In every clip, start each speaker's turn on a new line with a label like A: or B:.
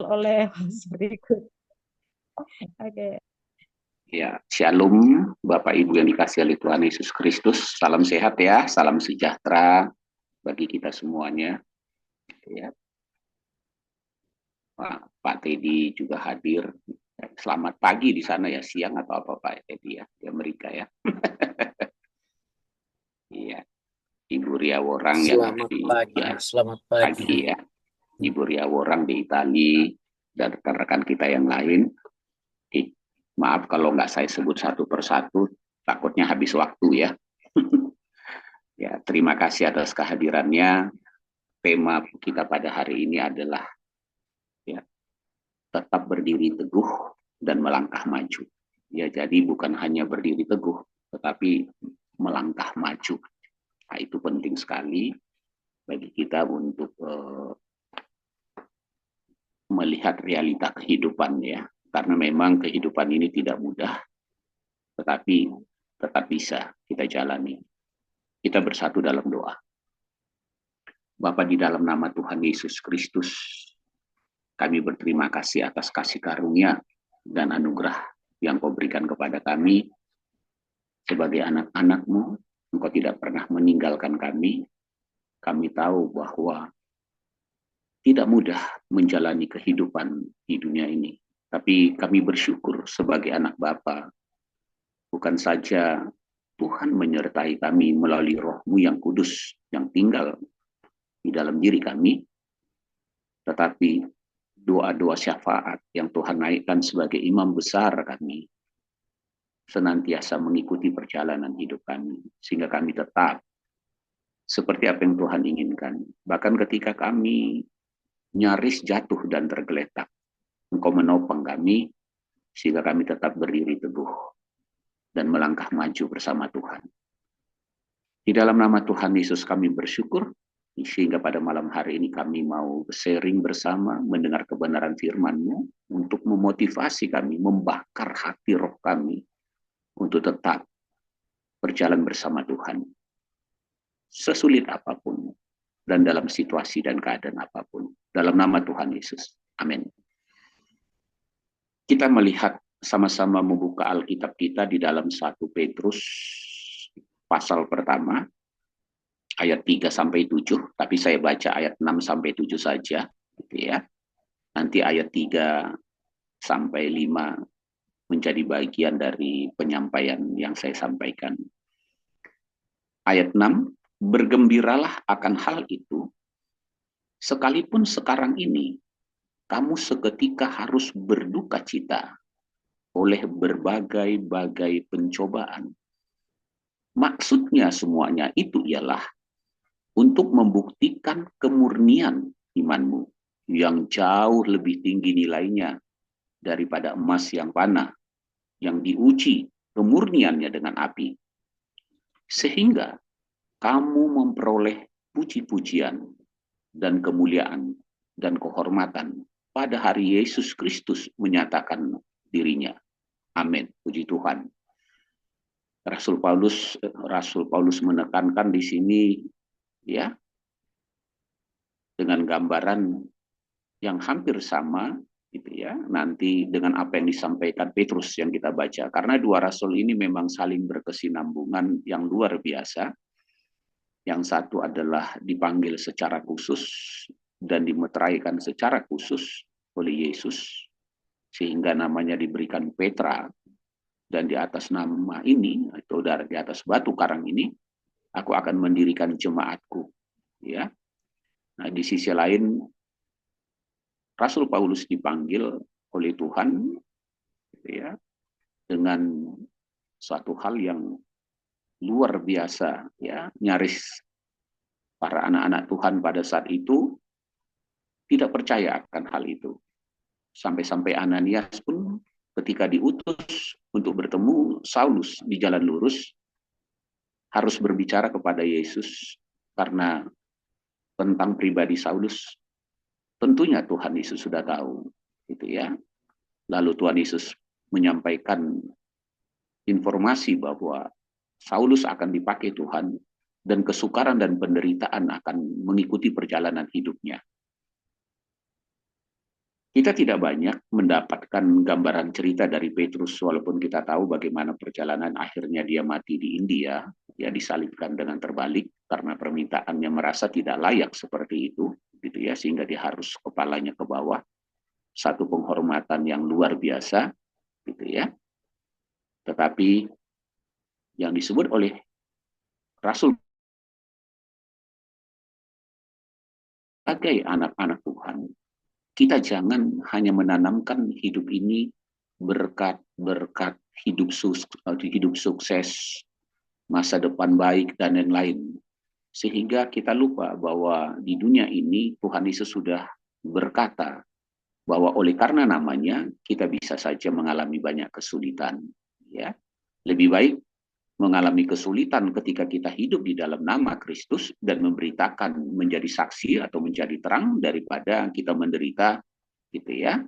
A: oleh Mas berikut. Oke.
B: Ya, Shalom, Bapak Ibu yang dikasihi oleh Tuhan Yesus Kristus. Salam sehat ya, salam sejahtera bagi kita semuanya. Ya, Pak Teddy juga hadir. Selamat pagi di sana ya, siang atau apa Pak Teddy ya, di Amerika ya. Iya, Ibu Ria Worang yang
C: Selamat
B: di
C: pagi,
B: ya,
C: selamat pagi.
B: pagi ya. Ibu Ria Worang di Italia dan rekan-rekan kita yang lain. Maaf kalau nggak saya sebut satu persatu, takutnya habis waktu ya. Ya, terima kasih atas kehadirannya. Tema kita pada hari ini adalah ya, tetap berdiri teguh dan melangkah maju. Ya, jadi bukan hanya berdiri teguh, tetapi melangkah maju. Nah, itu penting sekali bagi kita untuk melihat realita kehidupan ya. Karena memang kehidupan ini tidak mudah, tetapi tetap bisa kita jalani. Kita bersatu dalam doa. Bapa, di dalam nama Tuhan Yesus Kristus, kami berterima kasih atas kasih karunia dan anugerah yang kau berikan kepada kami sebagai anak-anak-Mu. Engkau tidak pernah meninggalkan kami. Kami tahu bahwa tidak mudah menjalani kehidupan di dunia ini. Tapi kami bersyukur sebagai anak Bapa. Bukan saja Tuhan menyertai kami melalui roh-Mu yang kudus, yang tinggal di dalam diri kami, tetapi doa-doa syafaat yang Tuhan naikkan sebagai imam besar kami senantiasa mengikuti perjalanan hidup kami, sehingga kami tetap seperti apa yang Tuhan inginkan. Bahkan ketika kami nyaris jatuh dan tergeletak, Engkau menopang kami, sehingga kami tetap berdiri teguh dan melangkah maju bersama Tuhan. Di dalam nama Tuhan Yesus kami bersyukur, sehingga pada malam hari ini kami mau sharing bersama, mendengar kebenaran firman-Mu, untuk memotivasi kami, membakar hati roh kami, untuk tetap berjalan bersama Tuhan. Sesulit apapun, dan dalam situasi dan keadaan apapun. Dalam nama Tuhan Yesus. Amin. Kita melihat sama-sama membuka Alkitab kita di dalam 1 Petrus pasal pertama, ayat 3 sampai 7, tapi saya baca ayat 6 sampai 7 saja, gitu ya. Nanti ayat 3 sampai 5 menjadi bagian dari penyampaian yang saya sampaikan. Ayat 6, bergembiralah akan hal itu, sekalipun sekarang ini kamu seketika harus berduka cita oleh berbagai-bagai pencobaan. Maksudnya semuanya itu ialah untuk membuktikan kemurnian imanmu yang jauh lebih tinggi nilainya daripada emas yang panah, yang diuji kemurniannya dengan api. Sehingga kamu memperoleh puji-pujian dan kemuliaan dan kehormatan pada hari Yesus Kristus menyatakan dirinya. Amin. Puji Tuhan. Rasul Paulus menekankan di sini ya dengan gambaran yang hampir sama gitu ya, nanti dengan apa yang disampaikan Petrus yang kita baca, karena dua rasul ini memang saling berkesinambungan yang luar biasa. Yang satu adalah dipanggil secara khusus dan dimeteraikan secara khusus oleh Yesus, sehingga namanya diberikan Petra, dan di atas nama ini atau di atas batu karang ini aku akan mendirikan jemaatku ya. Nah, di sisi lain Rasul Paulus dipanggil oleh Tuhan gitu ya, dengan suatu hal yang luar biasa ya, nyaris para anak-anak Tuhan pada saat itu tidak percaya akan hal itu. Sampai-sampai Ananias pun ketika diutus untuk bertemu Saulus di jalan lurus harus berbicara kepada Yesus, karena tentang pribadi Saulus tentunya Tuhan Yesus sudah tahu gitu ya. Lalu Tuhan Yesus menyampaikan informasi bahwa Saulus akan dipakai Tuhan dan kesukaran dan penderitaan akan mengikuti perjalanan hidupnya. Kita tidak banyak mendapatkan gambaran cerita dari Petrus, walaupun kita tahu bagaimana perjalanan akhirnya dia mati di India, ya disalibkan dengan terbalik karena permintaannya merasa tidak layak seperti itu, gitu ya, sehingga dia harus kepalanya ke bawah. Satu penghormatan yang luar biasa, gitu ya. Tetapi yang disebut oleh Rasul sebagai anak-anak Tuhan, kita jangan hanya menanamkan hidup ini berkat hidup sukses, masa depan baik, dan lain-lain. Sehingga kita lupa bahwa di dunia ini Tuhan Yesus sudah berkata bahwa oleh karena namanya kita bisa saja mengalami banyak kesulitan. Ya, lebih baik mengalami kesulitan ketika kita hidup di dalam nama Kristus dan memberitakan menjadi saksi atau menjadi terang daripada kita menderita, gitu ya,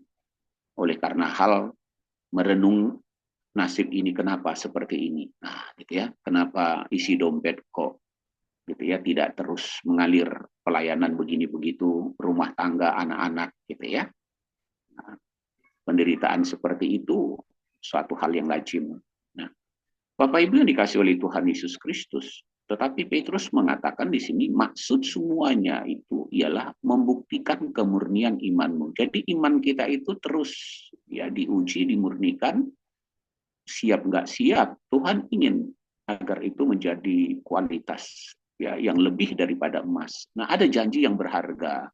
B: oleh karena hal merenung nasib ini kenapa seperti ini. Nah, gitu ya, kenapa isi dompet kok gitu ya tidak terus mengalir, pelayanan begini begitu, rumah tangga, anak-anak, gitu ya. Nah, penderitaan seperti itu suatu hal yang lazim. Nah, Bapak Ibu yang dikasih oleh Tuhan Yesus Kristus, tetapi Petrus mengatakan di sini maksud semuanya itu ialah membuktikan kemurnian imanmu. Jadi iman kita itu terus ya diuji, dimurnikan, siap nggak siap, Tuhan ingin agar itu menjadi kualitas ya yang lebih daripada emas. Nah, ada janji yang berharga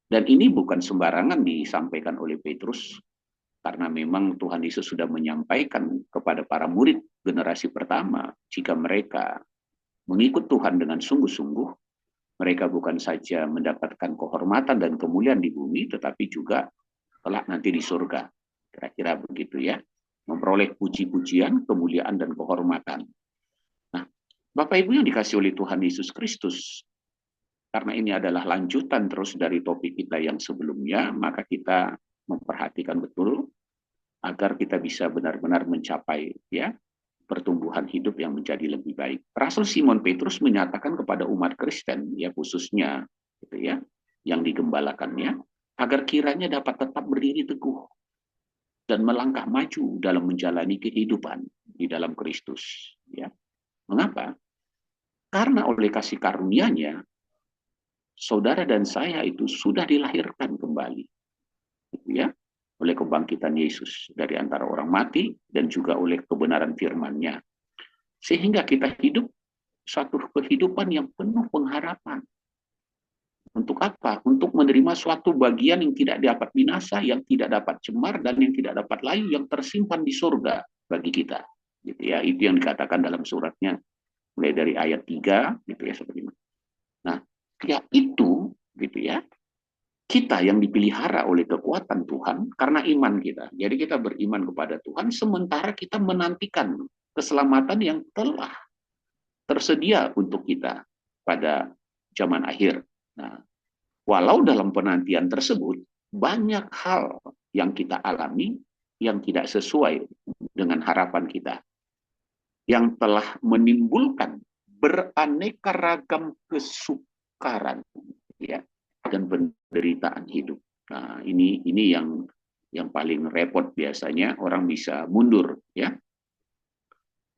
B: dan ini bukan sembarangan disampaikan oleh Petrus karena memang Tuhan Yesus sudah menyampaikan kepada para murid generasi pertama, jika mereka mengikut Tuhan dengan sungguh-sungguh, mereka bukan saja mendapatkan kehormatan dan kemuliaan di bumi, tetapi juga kelak nanti di surga. Kira-kira begitu ya. Memperoleh puji-pujian, kemuliaan, dan kehormatan. Nah, Bapak Ibu yang dikasih oleh Tuhan Yesus Kristus, karena ini adalah lanjutan terus dari topik kita yang sebelumnya, maka kita memperhatikan betul agar kita bisa benar-benar mencapai ya pertumbuhan hidup yang menjadi lebih baik. Rasul Simon Petrus menyatakan kepada umat Kristen, ya khususnya gitu ya, yang digembalakannya, agar kiranya dapat tetap berdiri teguh dan melangkah maju dalam menjalani kehidupan di dalam Kristus. Ya, mengapa? Karena oleh kasih karunia-Nya, saudara dan saya itu sudah dilahirkan kembali, gitu ya, oleh kebangkitan Yesus dari antara orang mati dan juga oleh kebenaran firman-Nya. Sehingga kita hidup suatu kehidupan yang penuh pengharapan. Untuk apa? Untuk menerima suatu bagian yang tidak dapat binasa, yang tidak dapat cemar, dan yang tidak dapat layu, yang tersimpan di surga bagi kita. Gitu ya, itu yang dikatakan dalam suratnya, mulai dari ayat 3, gitu ya, seperti itu. Nah, ya itu, gitu ya, kita yang dipelihara oleh kekuatan Tuhan karena iman kita. Jadi kita beriman kepada Tuhan, sementara kita menantikan keselamatan yang telah tersedia untuk kita pada zaman akhir. Nah, walau dalam penantian tersebut banyak hal yang kita alami yang tidak sesuai dengan harapan kita, yang telah menimbulkan beraneka ragam kesukaran ya dan penderitaan hidup. Nah, ini yang paling repot biasanya orang bisa mundur ya.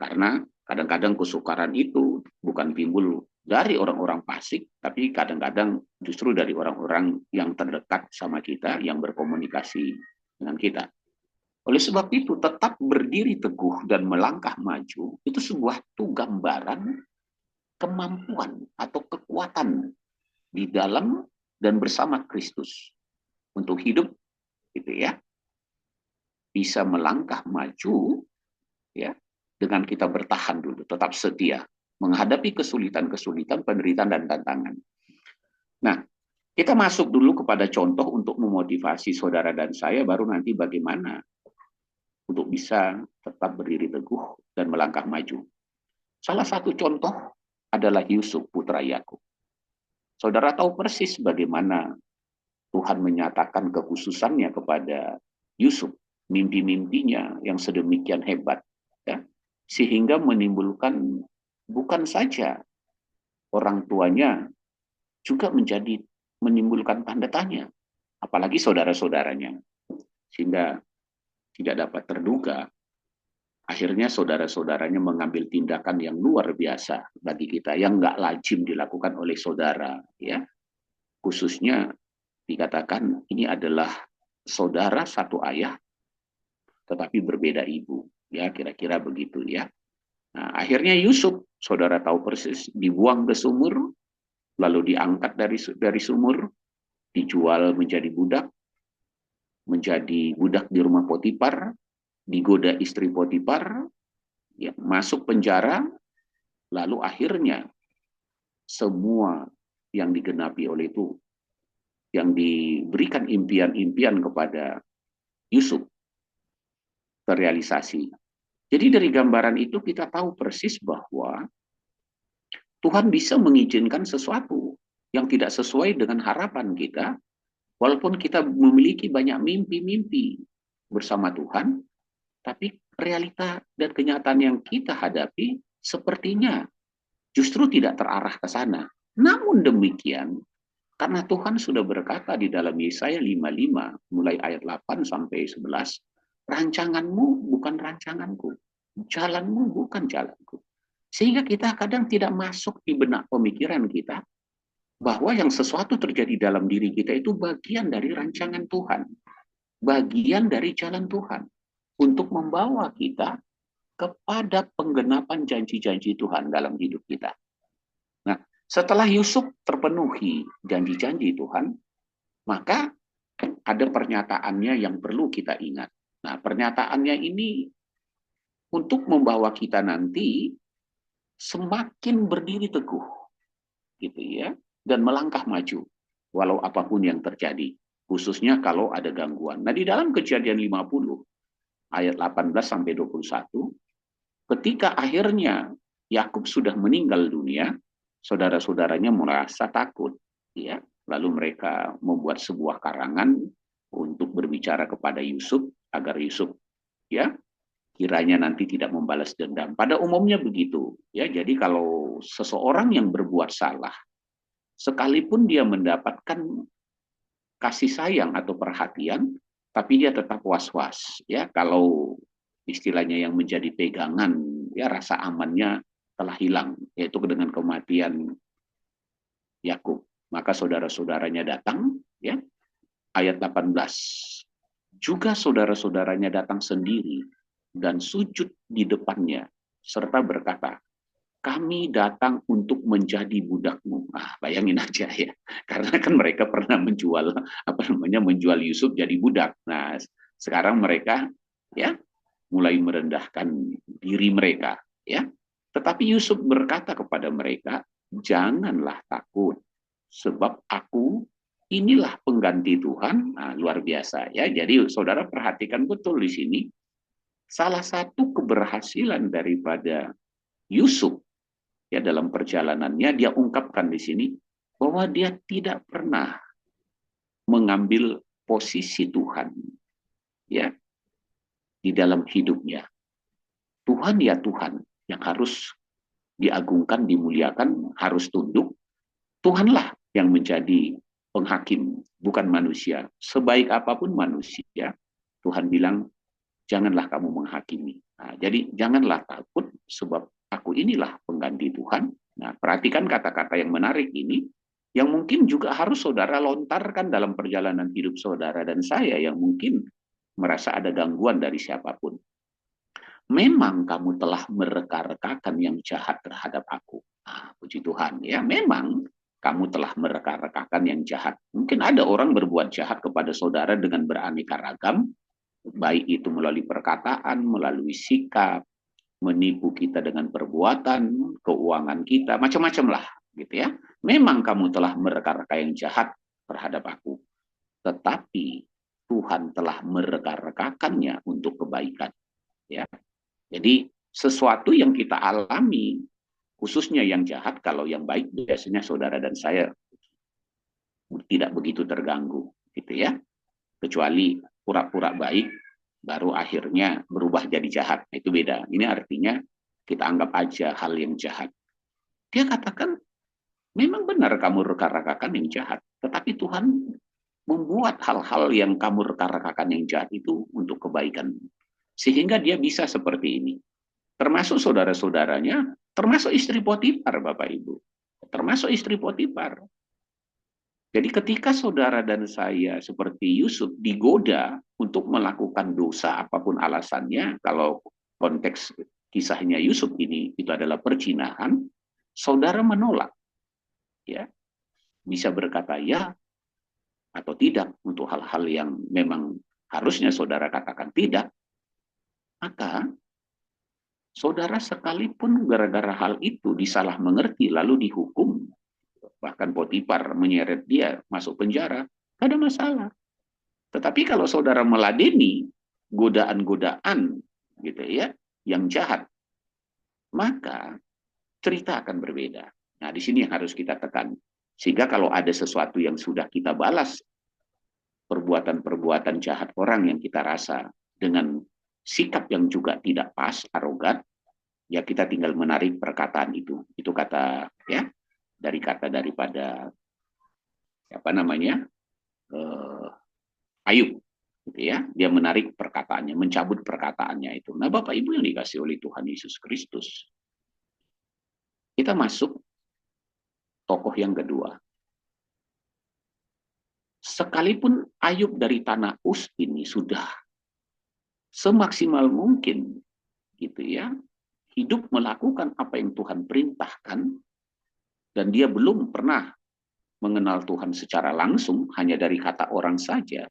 B: Karena kadang-kadang kesukaran itu bukan timbul dari orang-orang fasik, tapi kadang-kadang justru dari orang-orang yang terdekat sama kita, yang berkomunikasi dengan kita. Oleh sebab itu, tetap berdiri teguh dan melangkah maju, itu sebuah gambaran kemampuan atau kekuatan di dalam dan bersama Kristus untuk hidup, gitu ya, bisa melangkah maju, ya, dengan kita bertahan dulu, tetap setia, menghadapi kesulitan-kesulitan, penderitaan, dan tantangan. Nah, kita masuk dulu kepada contoh untuk memotivasi saudara dan saya, baru nanti bagaimana untuk bisa tetap berdiri teguh dan melangkah maju. Salah satu contoh adalah Yusuf, putra Yakub. Saudara tahu persis bagaimana Tuhan menyatakan kekhususannya kepada Yusuf, mimpi-mimpinya yang sedemikian hebat, ya, sehingga menimbulkan bukan saja orang tuanya, juga menimbulkan tanda tanya, apalagi saudara-saudaranya. sehingga tidak dapat terduga. Akhirnya saudara-saudaranya mengambil tindakan yang luar biasa bagi kita, yang nggak lazim dilakukan oleh saudara. Ya, khususnya dikatakan ini adalah saudara satu ayah, tetapi berbeda ibu. Ya, kira-kira begitu ya. Nah, akhirnya Yusuf, saudara tahu persis, dibuang ke sumur, lalu diangkat dari sumur, dijual menjadi budak di rumah Potifar, digoda istri Potifar, ya, masuk penjara, lalu akhirnya semua yang digenapi oleh itu, yang diberikan impian-impian kepada Yusuf, terrealisasi. Jadi dari gambaran itu kita tahu persis bahwa Tuhan bisa mengizinkan sesuatu yang tidak sesuai dengan harapan kita, walaupun kita memiliki banyak mimpi-mimpi bersama Tuhan, tapi realita dan kenyataan yang kita hadapi sepertinya justru tidak terarah ke sana. Namun demikian, karena Tuhan sudah berkata di dalam Yesaya 55, mulai ayat 8 sampai 11, rancanganmu bukan rancanganku, jalanmu bukan jalanku. Sehingga kita kadang tidak masuk di benak pemikiran kita, bahwa yang sesuatu terjadi dalam diri kita itu bagian dari rancangan Tuhan. Bagian dari jalan Tuhan. Untuk membawa kita kepada penggenapan janji-janji Tuhan dalam hidup kita. Nah, setelah Yusuf terpenuhi janji-janji Tuhan, maka ada pernyataannya yang perlu kita ingat. Nah, pernyataannya ini untuk membawa kita nanti semakin berdiri teguh, gitu ya, dan melangkah maju, walau apapun yang terjadi, khususnya kalau ada gangguan. Nah, di dalam Kejadian 50, ayat 18 sampai 21, ketika akhirnya Yakub sudah meninggal dunia, saudara-saudaranya merasa takut, ya. Lalu mereka membuat sebuah karangan untuk berbicara kepada Yusuf agar Yusuf, ya, kiranya nanti tidak membalas dendam. Pada umumnya begitu, ya. Jadi kalau seseorang yang berbuat salah, sekalipun dia mendapatkan kasih sayang atau perhatian, tapi dia tetap was-was, ya. Kalau istilahnya yang menjadi pegangan, ya, rasa amannya telah hilang, yaitu dengan kematian Yakub. Maka saudara-saudaranya datang, ya. Ayat 18. Juga saudara-saudaranya datang sendiri dan sujud di depannya serta berkata, kami datang untuk menjadi budakmu. Bayangin aja ya, karena kan mereka pernah menjual Yusuf jadi budak. Nah, sekarang mereka, ya, mulai merendahkan diri mereka, ya. Tetapi Yusuf berkata kepada mereka, janganlah takut, sebab aku inilah pengganti Tuhan. Nah, luar biasa ya. Jadi saudara perhatikan betul di sini, salah satu keberhasilan daripada Yusuf, ya, dalam perjalanannya, dia ungkapkan di sini bahwa dia tidak pernah mengambil posisi Tuhan, ya, di dalam hidupnya. Tuhan ya Tuhan yang harus diagungkan, dimuliakan, harus tunduk. Tuhanlah yang menjadi penghakim, bukan manusia. Sebaik apapun manusia, Tuhan bilang, janganlah kamu menghakimi. Nah, jadi janganlah takut, sebab aku inilah pengganti Tuhan. Nah, perhatikan kata-kata yang menarik ini, yang mungkin juga harus saudara lontarkan dalam perjalanan hidup saudara dan saya yang mungkin merasa ada gangguan dari siapapun. Memang kamu telah mereka-rekakan yang jahat terhadap aku. Nah, puji Tuhan ya, memang kamu telah mereka-rekakan yang jahat. Mungkin ada orang berbuat jahat kepada saudara dengan beraneka ragam, baik itu melalui perkataan, melalui sikap, menipu kita dengan perbuatan, keuangan kita, macam-macam lah, gitu ya. Memang kamu telah mereka-reka yang jahat terhadap aku, tetapi Tuhan telah mereka-rekakannya untuk kebaikan, ya. Jadi sesuatu yang kita alami, khususnya yang jahat, kalau yang baik biasanya saudara dan saya tidak begitu terganggu, gitu ya. Kecuali pura-pura baik, baru akhirnya berubah jadi jahat. Itu beda. Ini artinya kita anggap aja hal yang jahat. Dia katakan, memang benar kamu reka-rekakan yang jahat, tetapi Tuhan membuat hal-hal yang kamu rekan-rekan yang jahat itu untuk kebaikan. Sehingga dia bisa seperti ini. Termasuk saudara-saudaranya, termasuk istri Potifar, Bapak Ibu. Termasuk istri Potifar. Jadi ketika saudara dan saya seperti Yusuf digoda untuk melakukan dosa apapun alasannya, kalau konteks kisahnya Yusuf ini itu adalah perzinahan, saudara menolak, ya, bisa berkata ya atau tidak untuk hal-hal yang memang harusnya saudara katakan tidak, maka saudara sekalipun gara-gara hal itu disalah mengerti lalu dihukum, bahkan Potifar menyeret dia masuk penjara, tidak ada masalah. Tetapi kalau saudara meladeni godaan-godaan gitu ya, yang jahat, maka cerita akan berbeda. Nah, di sini yang harus kita tekan. Sehingga kalau ada sesuatu yang sudah kita balas, perbuatan-perbuatan jahat orang yang kita rasa dengan sikap yang juga tidak pas, arogan, ya kita tinggal menarik perkataan itu. Itu kata ya, dari kata daripada apa namanya? Ayub, gitu ya. Dia menarik perkataannya, mencabut perkataannya itu. Nah, Bapak Ibu yang dikasih oleh Tuhan Yesus Kristus, kita masuk tokoh yang kedua. Sekalipun Ayub dari tanah Uz ini sudah semaksimal mungkin, gitu ya, hidup melakukan apa yang Tuhan perintahkan, dan dia belum pernah mengenal Tuhan secara langsung, hanya dari kata orang saja,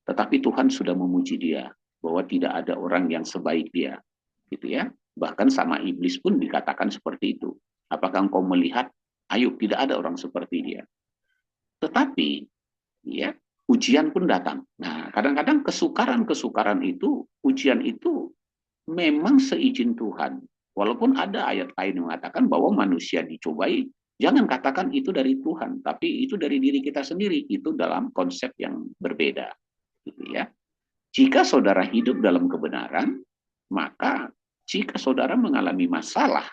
B: tetapi Tuhan sudah memuji dia, bahwa tidak ada orang yang sebaik dia, gitu ya. Bahkan sama iblis pun dikatakan seperti itu. Apakah engkau melihat Ayub, tidak ada orang seperti dia. Tetapi ya, ujian pun datang. Nah, kadang-kadang kesukaran-kesukaran itu, ujian itu memang seizin Tuhan. Walaupun ada ayat lain yang mengatakan bahwa manusia dicobai, jangan katakan itu dari Tuhan, tapi itu dari diri kita sendiri. Itu dalam konsep yang berbeda, gitu ya. Jika saudara hidup dalam kebenaran, maka jika saudara mengalami masalah,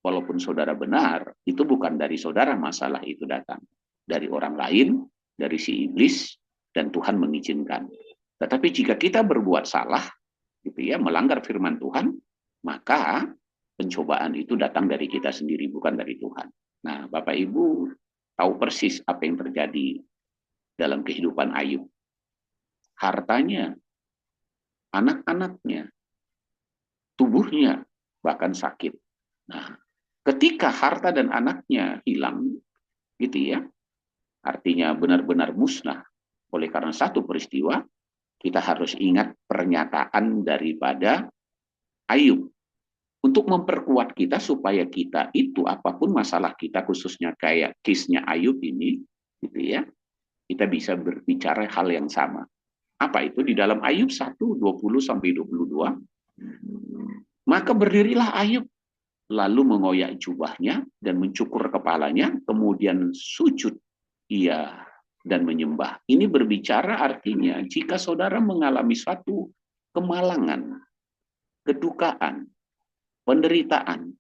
B: walaupun saudara benar, itu bukan dari saudara masalah itu datang, dari orang lain, dari si iblis, dan Tuhan mengizinkan. Tetapi jika kita berbuat salah, gitu ya, melanggar firman Tuhan, maka pencobaan itu datang dari kita sendiri, bukan dari Tuhan. Nah, Bapak Ibu tahu persis apa yang terjadi dalam kehidupan Ayub. Hartanya, anak-anaknya, tubuhnya, bahkan sakit. Nah, ketika harta dan anaknya hilang, gitu ya, artinya benar-benar musnah oleh karena satu peristiwa, kita harus ingat pernyataan daripada Ayub untuk memperkuat kita supaya kita itu apapun masalah kita, khususnya kayak kisnya Ayub ini, gitu ya, kita bisa berbicara hal yang sama. Apa itu? Di dalam Ayub 1:20-22, maka berdirilah Ayub lalu mengoyak jubahnya dan mencukur kepalanya, kemudian sujud ia dan menyembah. Ini berbicara artinya jika saudara mengalami suatu kemalangan, kedukaan, penderitaan,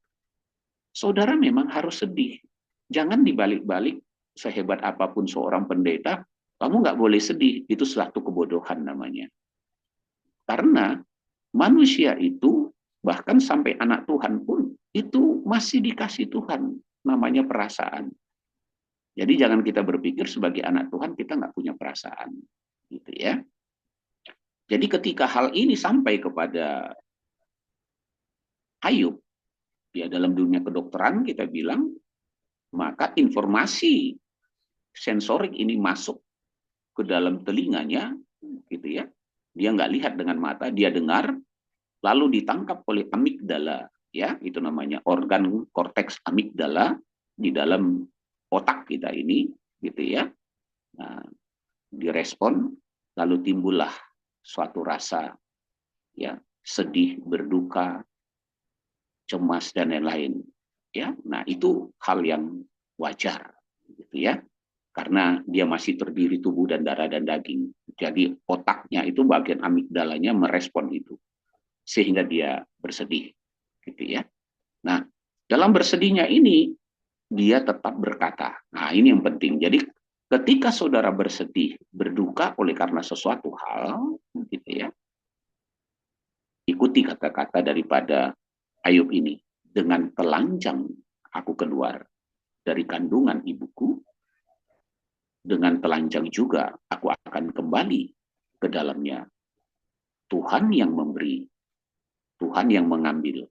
B: saudara memang harus sedih. Jangan dibalik-balik, sehebat apapun seorang pendeta, kamu nggak boleh sedih. Itu suatu kebodohan namanya. Karena manusia itu, bahkan sampai anak Tuhan pun, itu masih dikasih Tuhan, namanya perasaan. Jadi jangan kita berpikir sebagai anak Tuhan kita nggak punya perasaan, gitu ya. Jadi ketika hal ini sampai kepada Ayub, ya dalam dunia kedokteran kita bilang, maka informasi sensorik ini masuk ke dalam telinganya, gitu ya. Dia nggak lihat dengan mata, dia dengar, lalu ditangkap oleh amigdala, ya itu namanya organ korteks amigdala di dalam otak kita ini, gitu ya. Nah, direspon, lalu timbullah suatu rasa, ya sedih, berduka, cemas dan lain-lain, ya. Nah itu hal yang wajar, gitu ya, karena dia masih terdiri tubuh dan darah dan daging. Jadi otaknya itu bagian amigdalanya merespon itu, sehingga dia bersedih, gitu ya. Nah dalam bersedihnya ini dia tetap berkata. Nah ini yang penting. Jadi ketika saudara bersedih, berduka oleh karena sesuatu hal, gitu ya, ikuti kata-kata daripada Ayub ini. Dengan telanjang aku keluar dari kandungan ibuku, dengan telanjang juga aku akan kembali ke dalamnya. Tuhan yang memberi, Tuhan yang mengambil,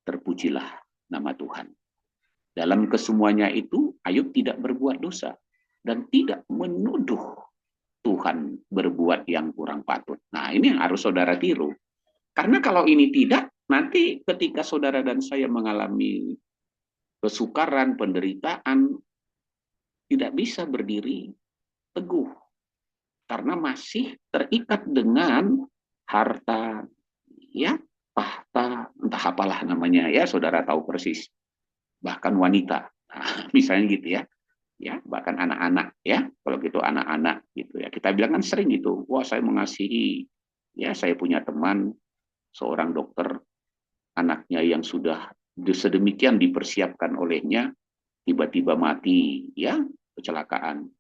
B: terpujilah nama Tuhan. Dalam kesemuanya itu, Ayub tidak berbuat dosa dan tidak menuduh Tuhan berbuat yang kurang patut. Nah, ini yang harus saudara tiru. Karena kalau ini tidak, nanti ketika saudara dan saya mengalami kesukaran, penderitaan, tidak bisa berdiri teguh. Karena masih terikat dengan harta, ya, tahta, entah apalah namanya, ya, saudara tahu persis. Bahkan wanita, nah, misalnya gitu ya. Ya, bahkan anak-anak, ya, kalau gitu anak-anak gitu ya, kita bilang kan sering gitu, wah saya mengasihi, ya, saya punya teman seorang dokter, anaknya yang sudah sedemikian dipersiapkan olehnya tiba-tiba mati, ya, kecelakaan,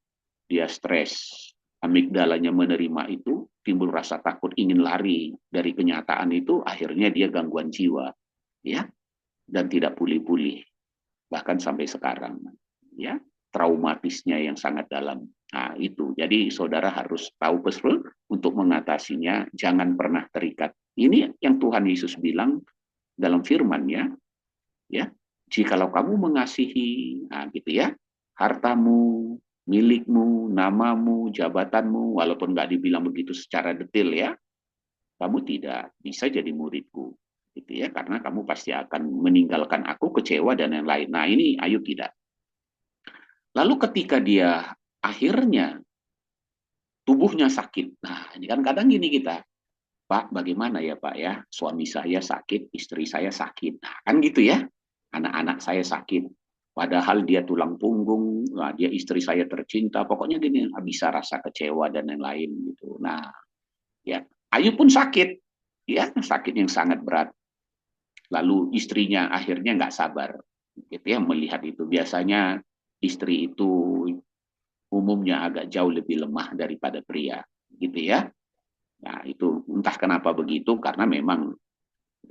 B: dia stres, amigdalanya menerima itu, timbul rasa takut, ingin lari dari kenyataan itu, akhirnya dia gangguan jiwa, ya, dan tidak pulih-pulih bahkan sampai sekarang, ya, traumatisnya yang sangat dalam. Nah, itu. Jadi saudara harus tahu betul untuk mengatasinya, jangan pernah terikat. Ini yang Tuhan Yesus bilang dalam firman-Nya, ya. Jikalau kamu mengasihi, nah gitu ya, hartamu, milikmu, namamu, jabatanmu, walaupun nggak dibilang begitu secara detail ya, kamu tidak bisa jadi muridku. Gitu ya, karena kamu pasti akan meninggalkan aku, kecewa dan yang lain. Nah, ini Ayub tidak. Lalu ketika dia akhirnya tubuhnya sakit. Nah, ini kan kadang gini kita, Pak, bagaimana ya Pak ya? Suami saya sakit, istri saya sakit. Nah, kan gitu ya. Anak-anak saya sakit. Padahal dia tulang punggung, nah, dia istri saya tercinta. Pokoknya gini, bisa rasa kecewa dan yang lain gitu. Nah, ya, Ayub pun sakit. Ya, sakit yang sangat berat. Lalu istrinya akhirnya nggak sabar gitu ya melihat itu. Biasanya istri itu umumnya agak jauh lebih lemah daripada pria gitu ya. Nah, itu entah kenapa begitu, karena memang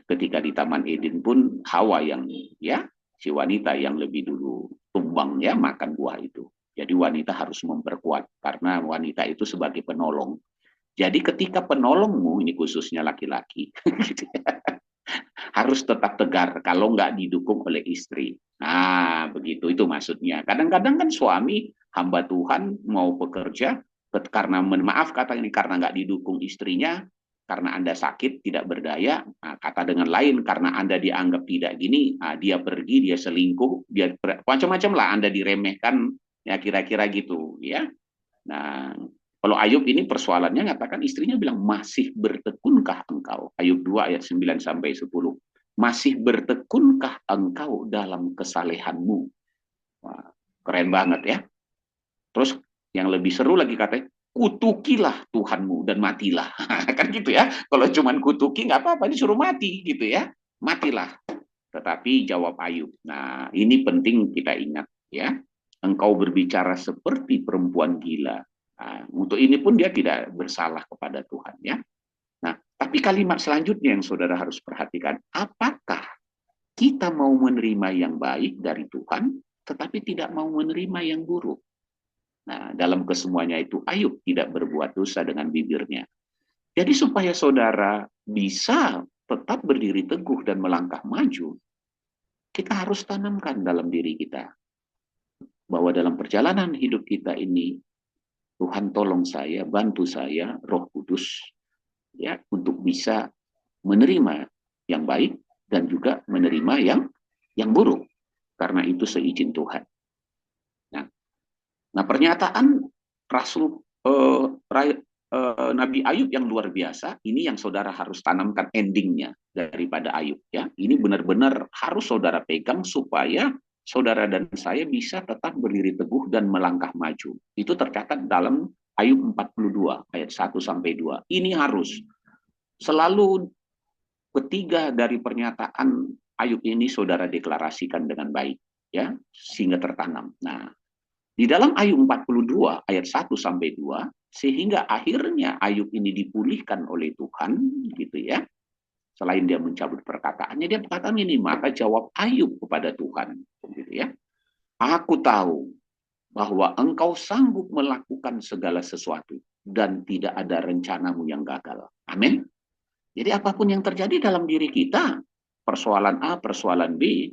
B: ketika di Taman Eden pun Hawa yang, ya, si wanita yang lebih dulu tumbang ya makan buah itu. Jadi wanita harus memperkuat karena wanita itu sebagai penolong. Jadi ketika penolongmu, ini khususnya laki-laki, gitu ya, harus tetap tegar kalau nggak didukung oleh istri. Nah, begitu itu maksudnya. Kadang-kadang kan suami hamba Tuhan mau bekerja karena maaf kata ini karena nggak didukung istrinya, karena Anda sakit tidak berdaya, nah, kata dengan lain karena Anda dianggap tidak gini, nah, dia pergi, dia selingkuh, dia macam-macam lah Anda diremehkan, ya kira-kira gitu, ya. Nah, kalau Ayub ini persoalannya ngatakan istrinya bilang, masih bertekunkah engkau? Ayub 2 ayat 9 sampai 10. Masih bertekunkah engkau dalam kesalehanmu? Wah, keren banget ya. Terus yang lebih seru lagi katanya, kutukilah Tuhanmu dan matilah. Kan gitu ya. Kalau cuman kutuki nggak apa-apa, disuruh mati gitu ya. Matilah. Tetapi jawab Ayub. Nah, ini penting kita ingat ya. Engkau berbicara seperti perempuan gila. Nah, untuk ini pun dia tidak bersalah kepada Tuhan ya. Nah, tapi kalimat selanjutnya yang saudara harus perhatikan, apakah kita mau menerima yang baik dari Tuhan, tetapi tidak mau menerima yang buruk? Nah, dalam kesemuanya itu Ayub tidak berbuat dosa dengan bibirnya. Jadi supaya saudara bisa tetap berdiri teguh dan melangkah maju, kita harus tanamkan dalam diri kita bahwa dalam perjalanan hidup kita ini, Tuhan tolong saya, bantu saya, Roh Kudus, ya, untuk bisa menerima yang baik dan juga menerima yang buruk, karena itu seizin Tuhan. Nah, pernyataan Rasul Nabi Ayub yang luar biasa, ini yang saudara harus tanamkan endingnya daripada Ayub. Ya, ini benar-benar harus saudara pegang supaya saudara dan saya bisa tetap berdiri teguh dan melangkah maju. Itu tercatat dalam Ayub 42 ayat 1 sampai 2. Ini harus selalu ketiga dari pernyataan Ayub ini saudara deklarasikan dengan baik, ya, sehingga tertanam. Nah, Di dalam Ayub 42 ayat 1 sampai 2, sehingga akhirnya Ayub ini dipulihkan oleh Tuhan, gitu ya. Selain dia mencabut perkataannya, dia berkata ini, maka jawab Ayub kepada Tuhan, gitu ya. Aku tahu bahwa engkau sanggup melakukan segala sesuatu dan tidak ada rencanamu yang gagal. Amin. Jadi apapun yang terjadi dalam diri kita, persoalan A, persoalan B,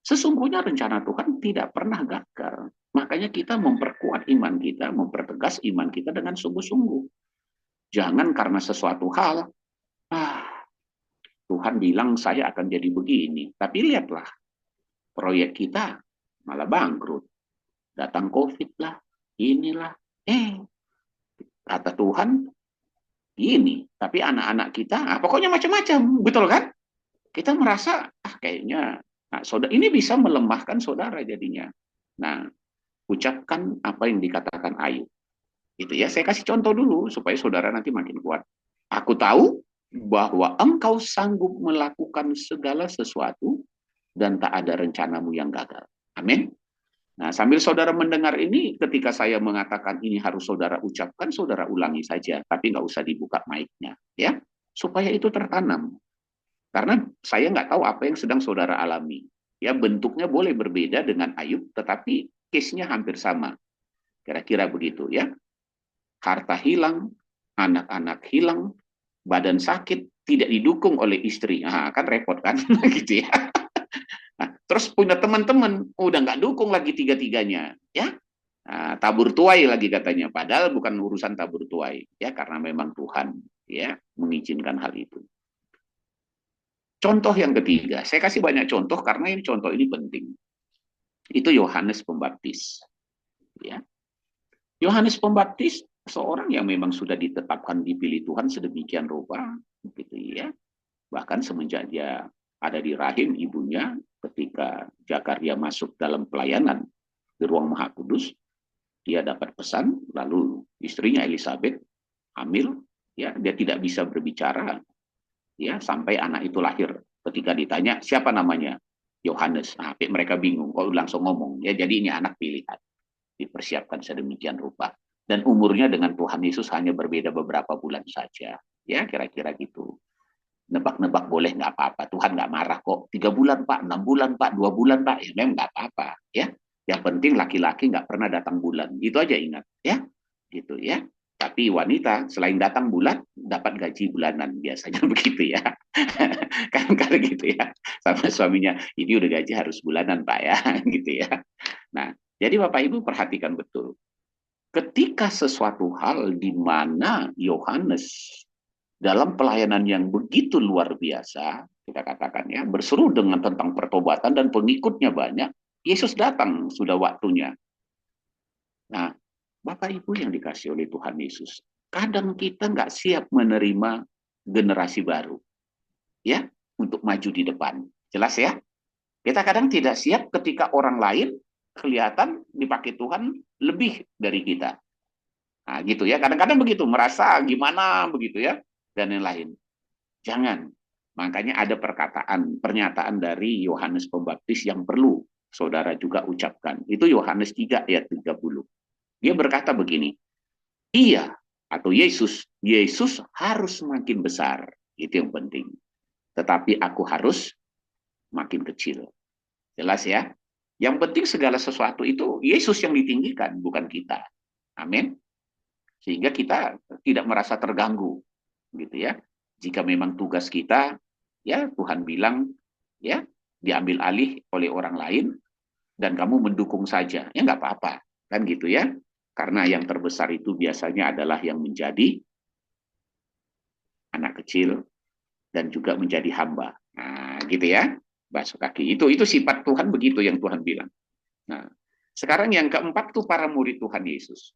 B: sesungguhnya rencana Tuhan tidak pernah gagal. Makanya kita memperkuat iman kita, mempertegas iman kita dengan sungguh-sungguh. Jangan karena sesuatu hal, Tuhan bilang saya akan jadi begini. Tapi lihatlah, proyek kita malah bangkrut. Datang COVID lah, inilah. Kata Tuhan, ini. Tapi anak-anak kita, pokoknya macam-macam. Betul kan? Kita merasa, kayaknya, ini bisa melemahkan saudara jadinya. Nah, ucapkan apa yang dikatakan Ayub. Itu ya, saya kasih contoh dulu, supaya saudara nanti makin kuat. Aku tahu bahwa engkau sanggup melakukan segala sesuatu dan tak ada rencanamu yang gagal. Amin. Nah, sambil saudara mendengar ini, ketika saya mengatakan ini harus saudara ucapkan, saudara ulangi saja, tapi nggak usah dibuka mic-nya, ya, supaya itu tertanam. Karena saya nggak tahu apa yang sedang saudara alami. Ya, bentuknya boleh berbeda dengan Ayub, tetapi case-nya hampir sama. Kira-kira begitu, ya. Harta hilang, anak-anak hilang, badan sakit, tidak didukung oleh istri. Nah, kan repot kan, gitu ya. Nah, terus punya teman-teman, udah nggak dukung lagi tiga-tiganya, ya. Nah, tabur tuai lagi katanya, padahal bukan urusan tabur tuai, ya, karena memang Tuhan, ya, mengizinkan hal itu. Contoh yang ketiga, saya kasih banyak contoh karena ini contoh ini penting. Itu Yohanes Pembaptis, ya. Yohanes Pembaptis seorang yang memang sudah ditetapkan dipilih Tuhan sedemikian rupa, gitu ya. Bahkan semenjak dia ada di rahim ibunya, ketika Zakaria masuk dalam pelayanan di ruang Maha Kudus, dia dapat pesan, lalu istrinya Elizabeth hamil, ya, dia tidak bisa berbicara, ya, sampai anak itu lahir. Ketika ditanya siapa namanya, Yohanes. Nah, mereka bingung, kok langsung ngomong, ya, jadi ini anak pilihan, dipersiapkan sedemikian rupa. Dan umurnya dengan Tuhan Yesus hanya berbeda beberapa bulan saja, ya, kira-kira gitu. Nebak-nebak boleh, nggak apa-apa. Tuhan nggak marah kok. 3 bulan Pak, 6 bulan Pak, 2 bulan Pak, ya memang nggak apa-apa, ya. Yang penting laki-laki nggak pernah datang bulan, itu aja ingat, ya, gitu ya. Tapi wanita selain datang bulan dapat gaji bulanan biasanya begitu ya. Kan kalau gitu ya, sama suaminya ini udah gaji harus bulanan Pak ya, gitu ya. Nah, jadi Bapak Ibu perhatikan betul. Ketika sesuatu hal di mana Yohanes dalam pelayanan yang begitu luar biasa, kita katakan ya, berseru dengan tentang pertobatan dan pengikutnya banyak, Yesus datang, sudah waktunya. Nah, Bapak Ibu yang dikasih oleh Tuhan Yesus, kadang kita nggak siap menerima generasi baru, ya, untuk maju di depan. Jelas ya? Kita kadang tidak siap ketika orang lain kelihatan dipakai Tuhan lebih dari kita. Nah, gitu ya. Kadang-kadang begitu, merasa gimana begitu ya, dan yang lain. Jangan. Makanya ada pernyataan dari Yohanes Pembaptis yang perlu saudara juga ucapkan. Itu Yohanes 3 ayat 30. Dia berkata begini, iya, atau Yesus harus makin besar. Itu yang penting. Tetapi aku harus makin kecil. Jelas ya? Yang penting segala sesuatu itu Yesus yang ditinggikan, bukan kita. Amin. Sehingga kita tidak merasa terganggu, gitu ya. Jika memang tugas kita, ya Tuhan bilang, ya diambil alih oleh orang lain dan kamu mendukung saja, ya nggak apa-apa, kan gitu ya. Karena yang terbesar itu biasanya adalah yang menjadi anak kecil dan juga menjadi hamba. Nah, gitu ya. Basuh kaki. Itu sifat Tuhan begitu yang Tuhan bilang. Nah, sekarang yang keempat tuh para murid Tuhan Yesus.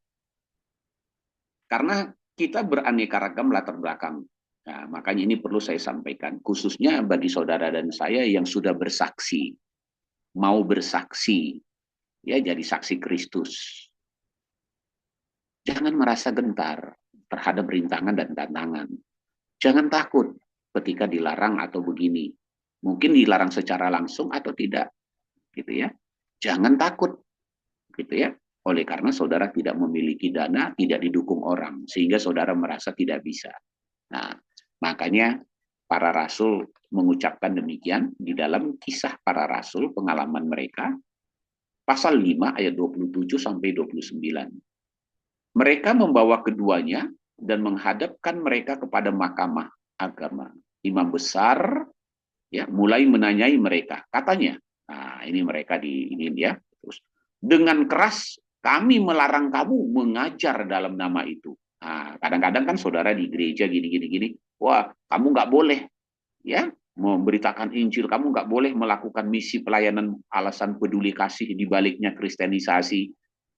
B: Karena kita beraneka ragam latar belakang. Nah, makanya ini perlu saya sampaikan, khususnya bagi saudara dan saya yang sudah bersaksi, mau bersaksi, ya jadi saksi Kristus. Jangan merasa gentar terhadap rintangan dan tantangan. Jangan takut ketika dilarang atau begini. Mungkin dilarang secara langsung atau tidak, gitu ya. Jangan takut, gitu ya. Oleh karena saudara tidak memiliki dana, tidak didukung orang, sehingga saudara merasa tidak bisa. Nah, makanya para rasul mengucapkan demikian di dalam Kisah Para Rasul, pengalaman mereka, pasal 5 ayat 27 sampai 29. Mereka membawa keduanya dan menghadapkan mereka kepada mahkamah agama. Imam besar ya mulai menanyai mereka. Katanya, nah ini mereka di ini ya, terus dengan keras kami melarang kamu mengajar dalam nama itu. Nah, kadang-kadang kan saudara di gereja gini, wah kamu nggak boleh ya memberitakan Injil, kamu nggak boleh melakukan misi pelayanan, alasan peduli kasih di baliknya kristenisasi.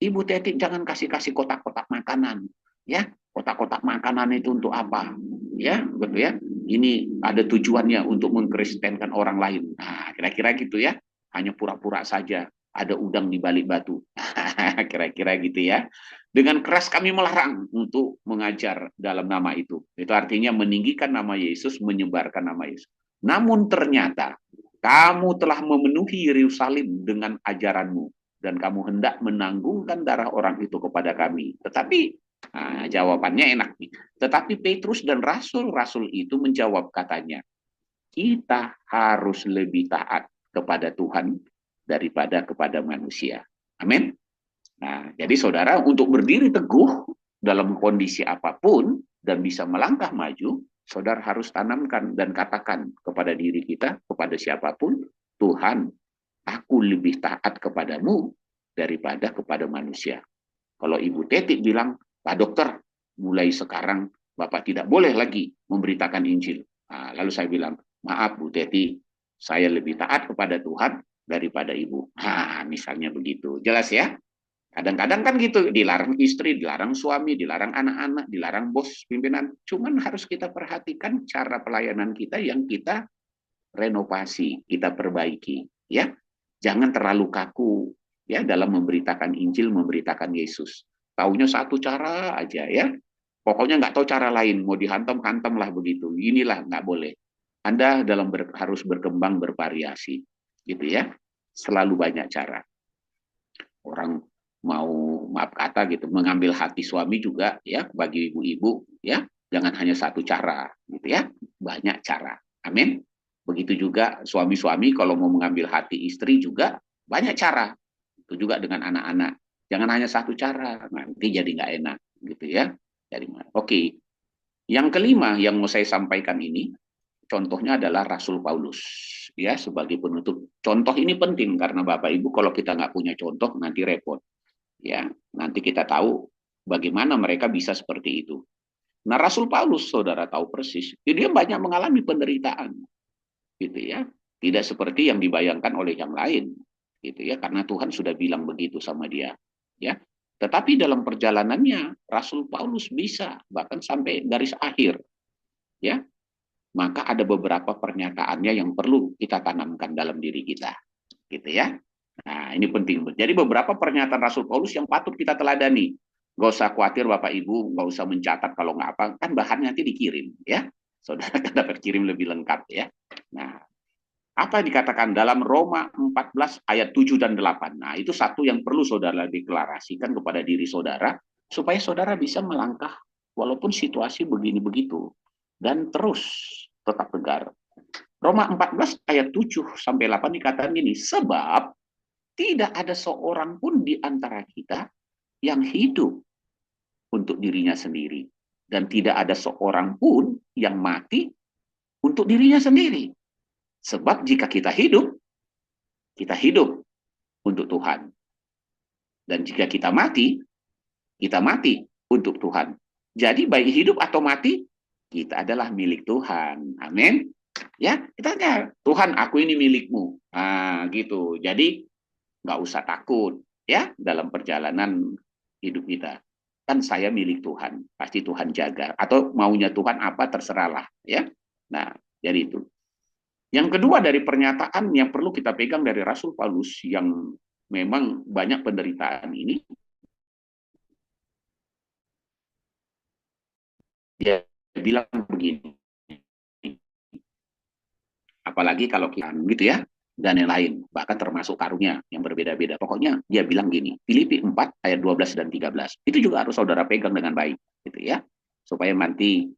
B: Ibu Tetik jangan kasih kotak-kotak makanan, ya kotak-kotak makanan itu untuk apa? Ya betul ya. Ini ada tujuannya untuk mengkristenkan orang lain. Nah kira-kira gitu ya. Hanya pura-pura saja ada udang di balik batu. Kira-kira gitu ya. Dengan keras kami melarang untuk mengajar dalam nama itu. Itu artinya meninggikan nama Yesus, menyebarkan nama Yesus. Namun ternyata kamu telah memenuhi Yerusalem dengan ajaranmu dan kamu hendak menanggungkan darah orang itu kepada kami. Tetapi jawabannya enak nih. Tetapi Petrus dan rasul-rasul itu menjawab katanya, kita harus lebih taat kepada Tuhan daripada kepada manusia. Amin. Nah, jadi saudara untuk berdiri teguh dalam kondisi apapun dan bisa melangkah maju, saudara harus tanamkan dan katakan kepada diri kita, kepada siapapun, Tuhan, aku lebih taat kepadamu daripada kepada manusia. Kalau Ibu Tetik bilang, Pak Dokter, mulai sekarang Bapak tidak boleh lagi memberitakan Injil. Nah, lalu saya bilang, maaf Bu Teti, saya lebih taat kepada Tuhan daripada Ibu. Nah, misalnya begitu. Jelas ya? Kadang-kadang kan gitu, dilarang istri, dilarang suami, dilarang anak-anak, dilarang bos, pimpinan. Cuman harus kita perhatikan cara pelayanan kita yang kita renovasi, kita perbaiki. Ya, jangan terlalu kaku ya dalam memberitakan Injil, memberitakan Yesus. Taunya satu cara aja ya. Pokoknya nggak tahu cara lain, mau dihantam-hantam lah begitu. Inilah nggak boleh. Anda harus berkembang bervariasi, gitu ya. Selalu banyak cara. Orang mau maaf kata gitu mengambil hati suami juga ya bagi ibu-ibu ya jangan hanya satu cara gitu ya banyak cara amin begitu juga suami-suami kalau mau mengambil hati istri juga banyak cara itu juga dengan anak-anak jangan hanya satu cara nanti jadi nggak enak gitu ya jadi oke yang kelima yang mau saya sampaikan ini contohnya adalah Rasul Paulus ya sebagai penutup contoh ini penting karena Bapak Ibu kalau kita nggak punya contoh nanti repot ya nanti kita tahu bagaimana mereka bisa seperti itu. Nah Rasul Paulus saudara tahu persis dia banyak mengalami penderitaan gitu ya tidak seperti yang dibayangkan oleh yang lain gitu ya karena Tuhan sudah bilang begitu sama dia ya tetapi dalam perjalanannya Rasul Paulus bisa bahkan sampai garis akhir ya maka ada beberapa pernyataannya yang perlu kita tanamkan dalam diri kita gitu ya. Nah, ini penting. Jadi beberapa pernyataan Rasul Paulus yang patut kita teladani. Gak usah khawatir Bapak Ibu, gak usah mencatat kalau nggak apa, kan bahannya nanti dikirim ya. Saudara kan dapat kirim lebih lengkap ya. Nah, apa yang dikatakan dalam Roma 14 ayat 7 dan 8. Nah, itu satu yang perlu saudara deklarasikan kepada diri saudara supaya saudara bisa melangkah walaupun situasi begini begitu dan terus tetap tegar. Roma 14 ayat 7 sampai 8 dikatakan gini, sebab tidak ada seorang pun di antara kita yang hidup untuk dirinya sendiri. Dan tidak ada seorang pun yang mati untuk dirinya sendiri. Sebab jika kita hidup untuk Tuhan. Dan jika kita mati untuk Tuhan. Jadi baik hidup atau mati, kita adalah milik Tuhan. Amin. Ya, kita tanya, Tuhan aku ini milikmu. Nah, gitu. Jadi nggak usah takut ya dalam perjalanan hidup kita kan saya milik Tuhan pasti Tuhan jaga atau maunya Tuhan apa terserahlah ya nah jadi itu yang kedua dari pernyataan yang perlu kita pegang dari Rasul Paulus yang memang banyak penderitaan ini dia bilang begini apalagi kalau kita gitu ya dan yang lain, bahkan termasuk karunia yang berbeda-beda. Pokoknya dia bilang gini, Filipi 4 ayat 12 dan 13. Itu juga harus saudara pegang dengan baik, gitu ya. Supaya nanti,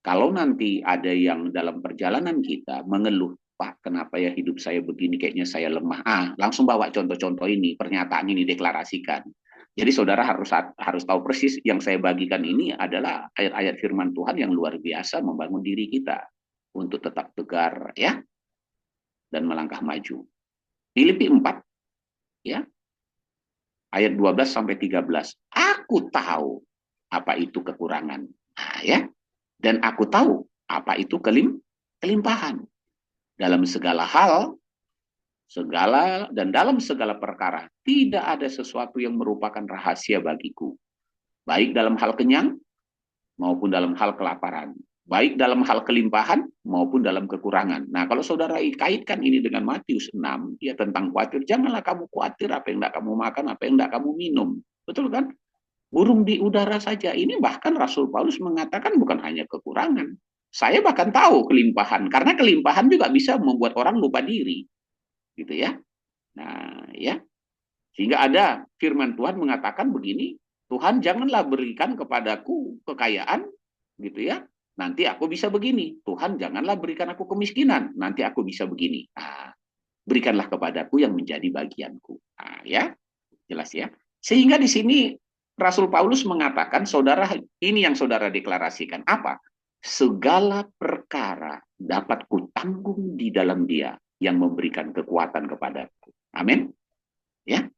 B: kalau nanti ada yang dalam perjalanan kita mengeluh, Pak, kenapa ya hidup saya begini, kayaknya saya lemah. Langsung bawa contoh-contoh ini, pernyataan ini deklarasikan. Jadi saudara harus tahu persis yang saya bagikan ini adalah ayat-ayat firman Tuhan yang luar biasa membangun diri kita untuk tetap tegar ya dan melangkah maju. Filipi 4 ya, ayat 12 sampai 13. Aku tahu apa itu kekurangan. Nah, ya. Dan aku tahu apa itu kelimpahan. Dalam segala hal, dalam segala perkara, tidak ada sesuatu yang merupakan rahasia bagiku. Baik dalam hal kenyang maupun dalam hal kelaparan. Baik dalam hal kelimpahan maupun dalam kekurangan. Nah, kalau saudara kaitkan ini dengan Matius 6, ya tentang khawatir, janganlah kamu khawatir apa yang tidak kamu makan, apa yang tidak kamu minum. Betul kan? Burung di udara saja. Ini bahkan Rasul Paulus mengatakan bukan hanya kekurangan. Saya bahkan tahu kelimpahan, karena kelimpahan juga bisa membuat orang lupa diri. Gitu ya. Nah, ya. Sehingga ada firman Tuhan mengatakan begini, Tuhan janganlah berikan kepadaku kekayaan, gitu ya. Nanti aku bisa begini. Tuhan janganlah berikan aku kemiskinan, nanti aku bisa begini. Nah, berikanlah kepadaku yang menjadi bagianku. Nah, ya, jelas ya. Sehingga di sini Rasul Paulus mengatakan, saudara, ini yang saudara deklarasikan. Apa? Segala perkara dapat kutanggung di dalam Dia yang memberikan kekuatan kepadaku. Amin. Ya,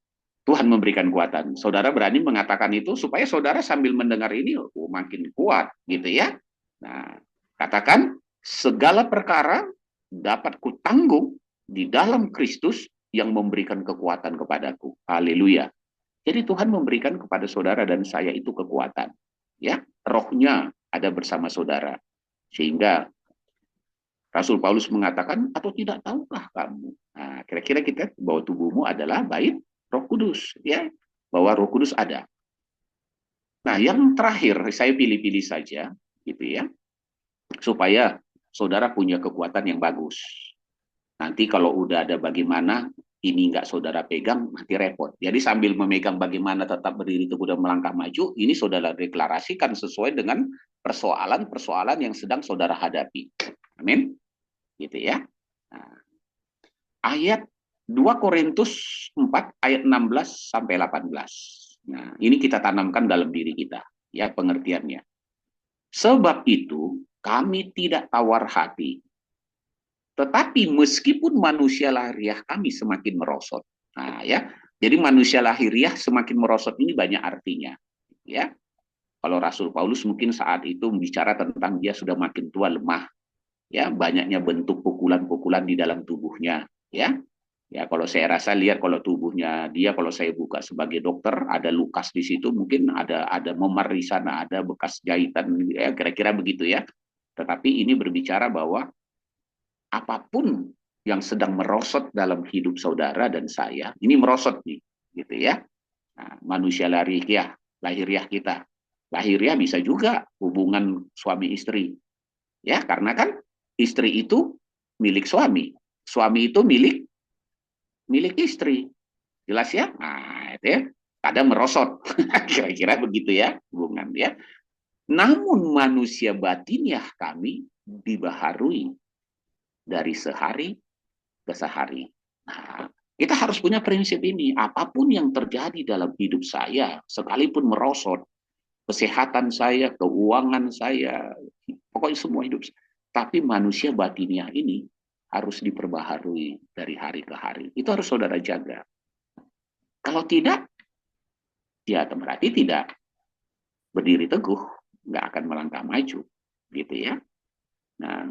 B: Tuhan memberikan kekuatan. Saudara berani mengatakan itu supaya saudara sambil mendengar ini makin kuat, gitu ya. Nah, katakan segala perkara dapat kutanggung di dalam Kristus yang memberikan kekuatan kepadaku. Haleluya. Jadi Tuhan memberikan kepada saudara dan saya itu kekuatan. Ya, rohnya ada bersama saudara. Sehingga Rasul Paulus mengatakan, atau tidak tahukah kamu? Nah, kira-kira kita bahwa tubuhmu adalah bait Roh Kudus, ya, bahwa Roh Kudus ada. Nah, yang terakhir saya pilih-pilih saja, gitu ya, supaya saudara punya kekuatan yang bagus. Nanti kalau udah ada bagaimana ini nggak saudara pegang, nanti repot. Jadi sambil memegang bagaimana tetap berdiri teguh dan melangkah maju, ini saudara deklarasikan sesuai dengan persoalan-persoalan yang sedang saudara hadapi. Amin. Gitu ya. Nah, ayat 2 Korintus 4 ayat 16 sampai 18. Nah, ini kita tanamkan dalam diri kita, ya pengertiannya. Sebab itu kami tidak tawar hati, tetapi meskipun manusia lahiriah kami semakin merosot. Nah, ya. Jadi manusia lahiriah semakin merosot ini banyak artinya, ya. Kalau Rasul Paulus mungkin saat itu bicara tentang dia sudah makin tua, lemah, ya, banyaknya bentuk pukulan-pukulan di dalam tubuhnya, ya. Ya, kalau saya rasa lihat kalau tubuhnya dia, kalau saya buka sebagai dokter, ada lukas di situ, mungkin ada memar di sana, ada bekas jahitan, ya, kira-kira begitu ya. Tetapi ini berbicara bahwa apapun yang sedang merosot dalam hidup saudara dan saya, ini merosot nih, gitu ya. Nah, manusia lahiriah kita. Lahiriah bisa juga hubungan suami istri. Ya, karena kan istri itu milik suami. Suami itu milik istri. Jelas ya? Nah, itu ya. Kadang merosot. Kira-kira begitu ya hubungan ya. Namun manusia batiniah kami dibaharui dari sehari ke sehari. Nah, kita harus punya prinsip ini. Apapun yang terjadi dalam hidup saya, sekalipun merosot, kesehatan saya, keuangan saya, pokoknya semua hidup saya. Tapi manusia batiniah ini harus diperbaharui dari hari ke hari. Itu harus saudara jaga. Kalau tidak, ya berarti tidak berdiri teguh, nggak akan melangkah maju, gitu ya. Nah,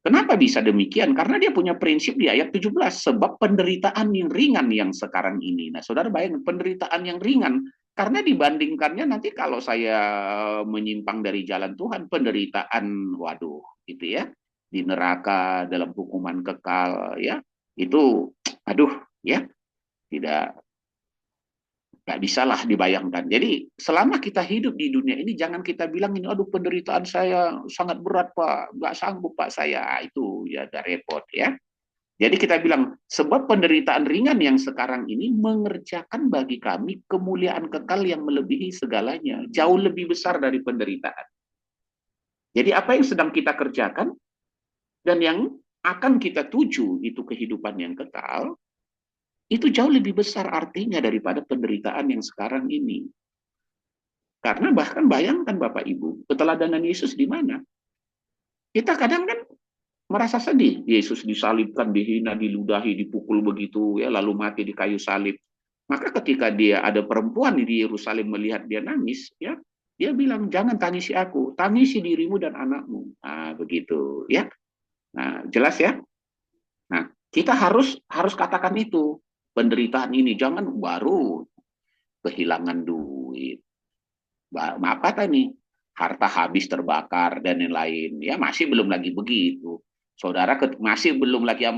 B: kenapa bisa demikian? Karena dia punya prinsip di ayat 17, sebab penderitaan yang ringan yang sekarang ini. Nah, saudara bayangkan penderitaan yang ringan, karena dibandingkannya nanti kalau saya menyimpang dari jalan Tuhan, penderitaan, waduh, gitu ya, di neraka dalam hukuman kekal, ya, itu, aduh, ya, tidak nggak bisalah dibayangkan. Jadi selama kita hidup di dunia ini jangan kita bilang ini aduh penderitaan saya sangat berat Pak, nggak sanggup Pak saya. Itu ya agak repot ya. Jadi kita bilang, sebab penderitaan ringan yang sekarang ini mengerjakan bagi kami kemuliaan kekal yang melebihi segalanya. Jauh lebih besar dari penderitaan. Jadi apa yang sedang kita kerjakan dan yang akan kita tuju itu kehidupan yang kekal, itu jauh lebih besar artinya daripada penderitaan yang sekarang ini. Karena bahkan bayangkan Bapak Ibu, keteladanan Yesus di mana? Kita kadang kan merasa sedih. Yesus disalibkan, dihina, diludahi, dipukul begitu, ya, lalu mati di kayu salib. Maka ketika dia ada perempuan di Yerusalem melihat dia nangis, ya, dia bilang, jangan tangisi aku, tangisi dirimu dan anakmu. Nah, begitu, ya. Nah, jelas ya. Nah, kita harus katakan itu. Penderitaan ini jangan baru kehilangan duit. Apa tadi? Harta habis terbakar dan lain-lain. Ya, masih belum lagi begitu. Saudara masih belum lagi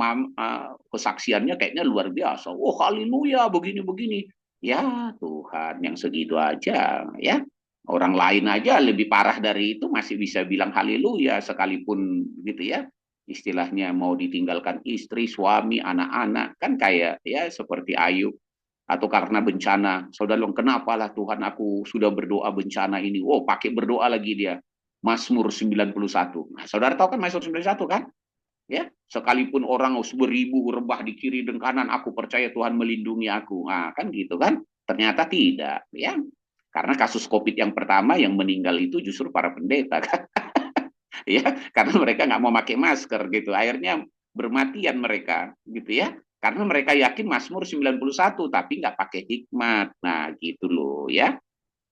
B: kesaksiannya kayaknya luar biasa. Oh, haleluya, begini-begini. Ya, Tuhan, yang segitu aja, ya. Orang lain aja lebih parah dari itu masih bisa bilang haleluya sekalipun gitu ya. Istilahnya mau ditinggalkan istri, suami, anak-anak kan kayak ya seperti Ayub atau karena bencana. Saudara bilang, kenapa lah Tuhan aku sudah berdoa bencana ini. Oh, pakai berdoa lagi dia. Mazmur 91. Nah, saudara tahu kan Mazmur 91 kan? Ya, sekalipun orang beribu rebah di kiri dan kanan, aku percaya Tuhan melindungi aku. Nah, kan gitu kan? Ternyata tidak, ya. Karena kasus COVID yang pertama yang meninggal itu justru para pendeta kan. Ya, karena mereka nggak mau pakai masker gitu. Akhirnya bermatian mereka gitu ya. Karena mereka yakin Mazmur 91 tapi nggak pakai hikmat. Nah, gitu loh ya.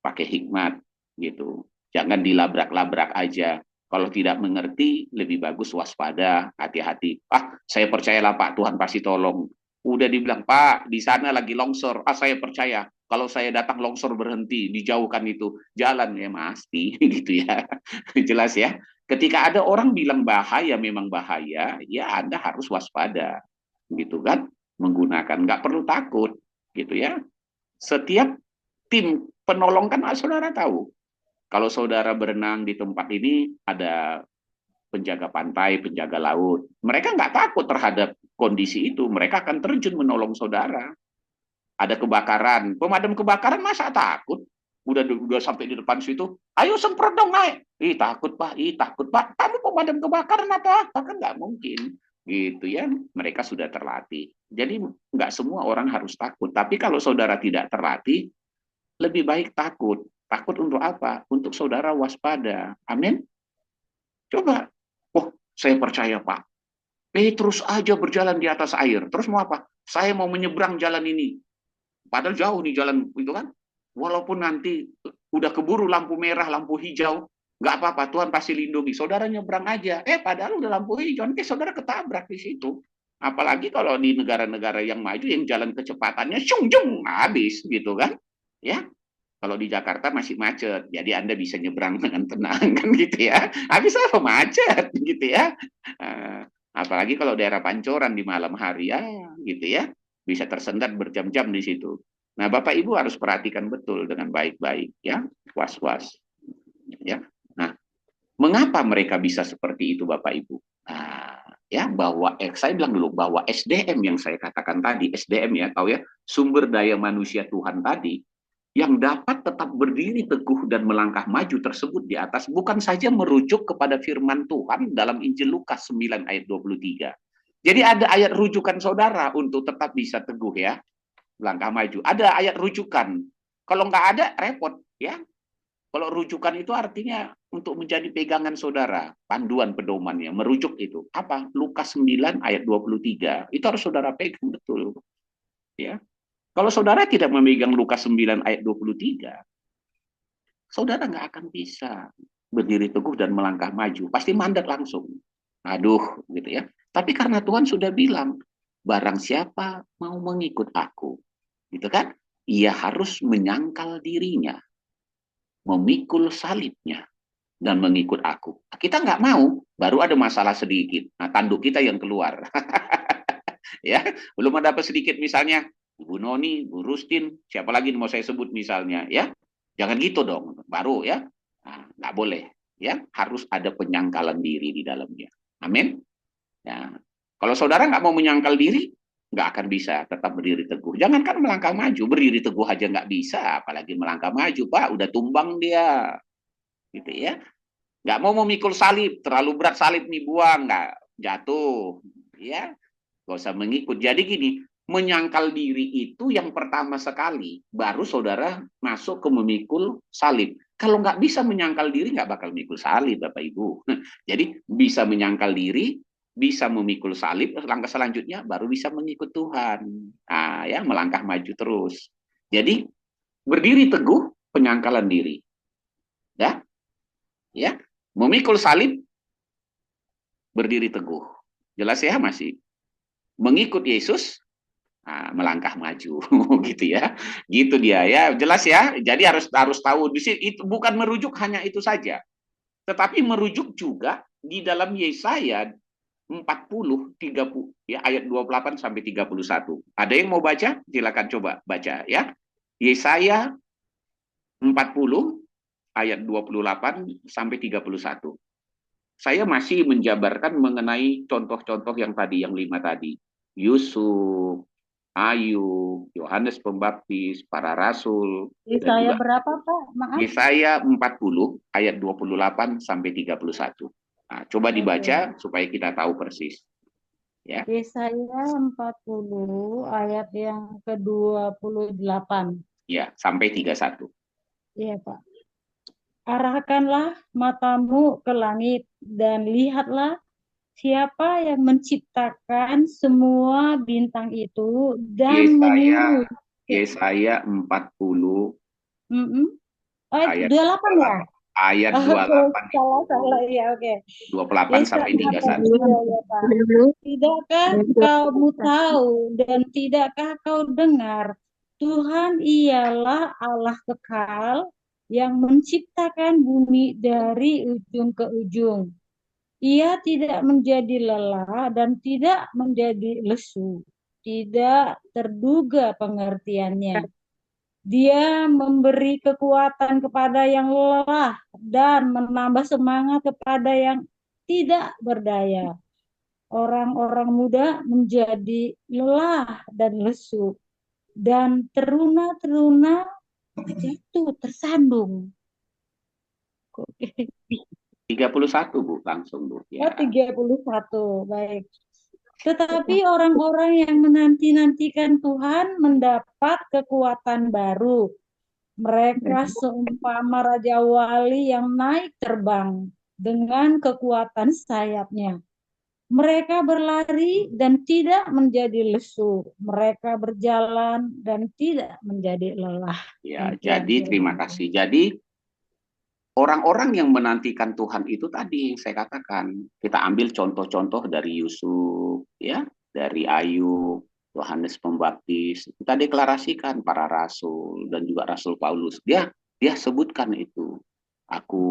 B: Pakai hikmat gitu. Jangan dilabrak-labrak aja. Kalau tidak mengerti, lebih bagus waspada, hati-hati. Ah, saya percayalah Pak, Tuhan pasti tolong. Udah dibilang, Pak, di sana lagi longsor. Ah, saya percaya. Kalau saya datang longsor berhenti, dijauhkan itu. Jalan ya, pasti gitu ya. Jelas ya. Ketika ada orang bilang bahaya, memang bahaya, ya Anda harus waspada. Gitu kan. Menggunakan, nggak perlu takut. Gitu ya. Setiap tim penolong kan saudara tahu. Kalau saudara berenang di tempat ini ada penjaga pantai, penjaga laut. Mereka nggak takut terhadap kondisi itu. Mereka akan terjun menolong saudara. Ada kebakaran, pemadam kebakaran masa takut? Udah sampai di depan situ, ayo semprot dong naik. Ih takut Pak, ih takut Pak. Kamu pemadam kebakaran atau apa? Kan nggak mungkin. Gitu ya, mereka sudah terlatih. Jadi nggak semua orang harus takut. Tapi kalau saudara tidak terlatih, lebih baik takut. Takut untuk apa? Untuk saudara waspada. Amin. Coba. Oh, saya percaya Pak. Petrus aja berjalan di atas air. Terus mau apa? Saya mau menyeberang jalan ini. Padahal jauh nih jalan itu kan. Walaupun nanti udah keburu lampu merah, lampu hijau, nggak apa-apa, Tuhan pasti lindungi. Saudara nyebrang aja. Padahal udah lampu hijau, nanti saudara ketabrak di situ. Apalagi kalau di negara-negara yang maju, yang jalan kecepatannya, syung, habis gitu kan. Ya, kalau di Jakarta masih macet, jadi Anda bisa nyebrang dengan tenang kan gitu ya. Habis apa macet gitu ya. Apalagi kalau daerah Pancoran di malam hari ya gitu ya. Bisa tersendat berjam-jam di situ. Nah, Bapak Ibu harus perhatikan betul dengan baik-baik ya, was-was ya. Nah, mengapa mereka bisa seperti itu Bapak Ibu? Nah, ya bahwa saya bilang dulu bahwa SDM yang saya katakan tadi, SDM ya, tahu ya, sumber daya manusia Tuhan tadi yang dapat tetap berdiri teguh dan melangkah maju tersebut di atas bukan saja merujuk kepada firman Tuhan dalam Injil Lukas 9 ayat 23. Jadi ada ayat rujukan saudara untuk tetap bisa teguh ya, langkah maju. Ada ayat rujukan. Kalau nggak ada, repot ya. Kalau rujukan itu artinya untuk menjadi pegangan saudara, panduan pedomannya, merujuk itu. Apa? Lukas 9 ayat 23. Itu harus saudara pegang betul. Ya. Kalau saudara tidak memegang Lukas 9 ayat 23, saudara nggak akan bisa berdiri teguh dan melangkah maju. Pasti mandat langsung. Aduh, gitu ya. Tapi karena Tuhan sudah bilang, barang siapa mau mengikut aku, gitu kan? Ia harus menyangkal dirinya, memikul salibnya, dan mengikut aku. Kita nggak mau, baru ada masalah sedikit. Nah, tanduk kita yang keluar. Ya, belum ada apa sedikit misalnya, Bu Noni, Bu Rustin, siapa lagi mau saya sebut misalnya, ya. Jangan gitu dong, baru ya. Nah, nggak boleh, ya. Harus ada penyangkalan diri di dalamnya. Amin. Ya. Kalau saudara nggak mau menyangkal diri, nggak akan bisa tetap berdiri teguh. Jangankan melangkah maju, berdiri teguh aja nggak bisa, apalagi melangkah maju, Pak. Udah tumbang dia, gitu ya. Nggak mau memikul salib, terlalu berat salib nih, buang, nggak jatuh, ya. Nggak usah mengikut. Jadi gini, menyangkal diri itu yang pertama sekali, baru saudara masuk ke memikul salib. Kalau nggak bisa menyangkal diri, nggak bakal memikul salib, Bapak Ibu. Jadi bisa menyangkal diri, bisa memikul salib, langkah selanjutnya baru bisa mengikut Tuhan. Nah, ya melangkah maju terus. Jadi berdiri teguh, penyangkalan diri. Ya, ya, memikul salib, berdiri teguh. Jelas ya, masih mengikut Yesus, melangkah maju. Gitu ya, gitu dia ya, jelas ya. Jadi harus harus tahu di sini itu bukan merujuk hanya itu saja, tetapi merujuk juga di dalam Yesaya 40 30 ya, ayat 28 sampai 31. Ada yang mau baca? Silakan coba baca ya. Yesaya 40 ayat 28 sampai 31. Saya masih menjabarkan mengenai contoh-contoh yang tadi, yang 5 tadi. Yusuf, Ayub, Yohanes Pembaptis, para rasul, dan
A: Saya
B: juga
A: berapa, Pak? Maaf.
B: Yesaya 40 ayat 28 sampai 31. Nah, coba
A: Oke.
B: dibaca supaya kita tahu persis. Ya,
A: Yesaya 40 ayat yang ke-28.
B: ya sampai 31.
A: Iya, Pak. Arahkanlah matamu ke langit dan lihatlah siapa yang menciptakan semua bintang itu dan
B: Yesaya
A: mengurus.
B: Yesaya 40
A: Mm-mm. Oh,
B: ayat
A: 28 ya?
B: 28. Ayat
A: Oke,
B: 28
A: salah,
B: itu
A: salah. Iya, oke.
B: 28
A: Yesaya
B: sampai 31.
A: 40, iya, ya, Pak. Tidakkah kamu tahu dan tidakkah kau dengar? Tuhan ialah Allah kekal yang menciptakan bumi dari ujung ke ujung. Ia tidak menjadi lelah dan tidak menjadi lesu. Tidak terduga pengertiannya. Dia memberi kekuatan kepada yang lelah dan menambah semangat kepada yang tidak berdaya. Orang-orang muda menjadi lelah dan lesu, dan teruna-teruna jatuh tersandung. Oke.
B: 31 Bu, langsung Bu.
A: Oh,
B: Ya.
A: 31. Baik. Tetapi orang-orang yang menanti-nantikan Tuhan mendapat kekuatan baru. Mereka seumpama Raja Wali yang naik terbang dengan kekuatan sayapnya. Mereka berlari dan tidak menjadi lesu. Mereka berjalan dan tidak menjadi lelah.
B: Ya,
A: Demikian.
B: jadi terima kasih. Jadi orang-orang yang menantikan Tuhan itu tadi yang saya katakan, kita ambil contoh-contoh dari Yusuf, ya, dari Ayub, Yohanes Pembaptis, kita deklarasikan para rasul dan juga Rasul Paulus. Dia sebutkan itu. Aku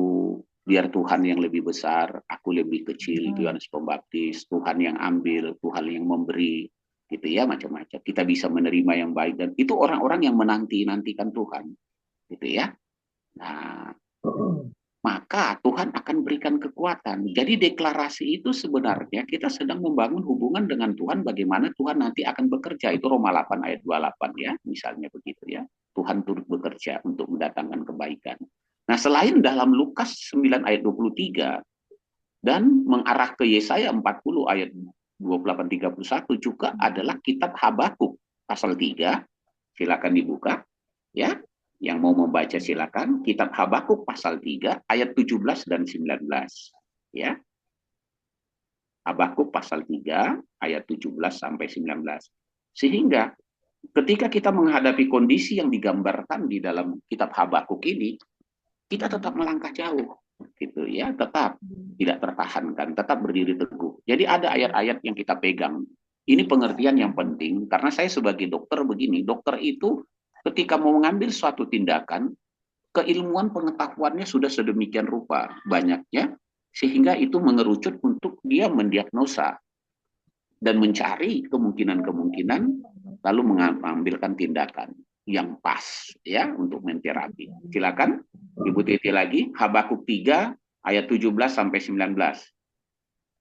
B: biar Tuhan yang lebih besar, aku lebih kecil, itu Yohanes Pembaptis, Tuhan yang ambil, Tuhan yang memberi, gitu ya, macam-macam. Kita bisa menerima yang baik, dan itu orang-orang yang menanti-nantikan Tuhan, gitu ya. Nah, maka Tuhan akan berikan kekuatan. Jadi deklarasi itu sebenarnya kita sedang membangun hubungan dengan Tuhan, bagaimana Tuhan nanti akan bekerja. Itu Roma 8 ayat 28 ya, misalnya begitu ya. Tuhan turut bekerja untuk mendatangkan kebaikan. Nah, selain dalam Lukas 9 ayat 23 dan mengarah ke Yesaya 40 ayat 28-31 juga adalah kitab Habakuk pasal 3. Silakan dibuka ya. Yang mau membaca silakan, kitab Habakuk pasal 3 ayat 17 dan 19 ya. Habakuk pasal 3 ayat 17 sampai 19. Sehingga ketika kita menghadapi kondisi yang digambarkan di dalam kitab Habakuk ini, kita tetap melangkah jauh gitu ya, tetap tidak tertahankan, tetap berdiri teguh. Jadi ada ayat-ayat yang kita pegang. Ini pengertian yang penting karena saya sebagai dokter begini, dokter itu ketika mau mengambil suatu tindakan, keilmuan pengetahuannya sudah sedemikian rupa banyaknya, sehingga itu mengerucut untuk dia mendiagnosa dan mencari kemungkinan-kemungkinan, lalu mengambilkan tindakan yang pas ya untuk menterapi. Silakan Ibu Titi lagi, Habakuk 3 ayat 17 sampai 19.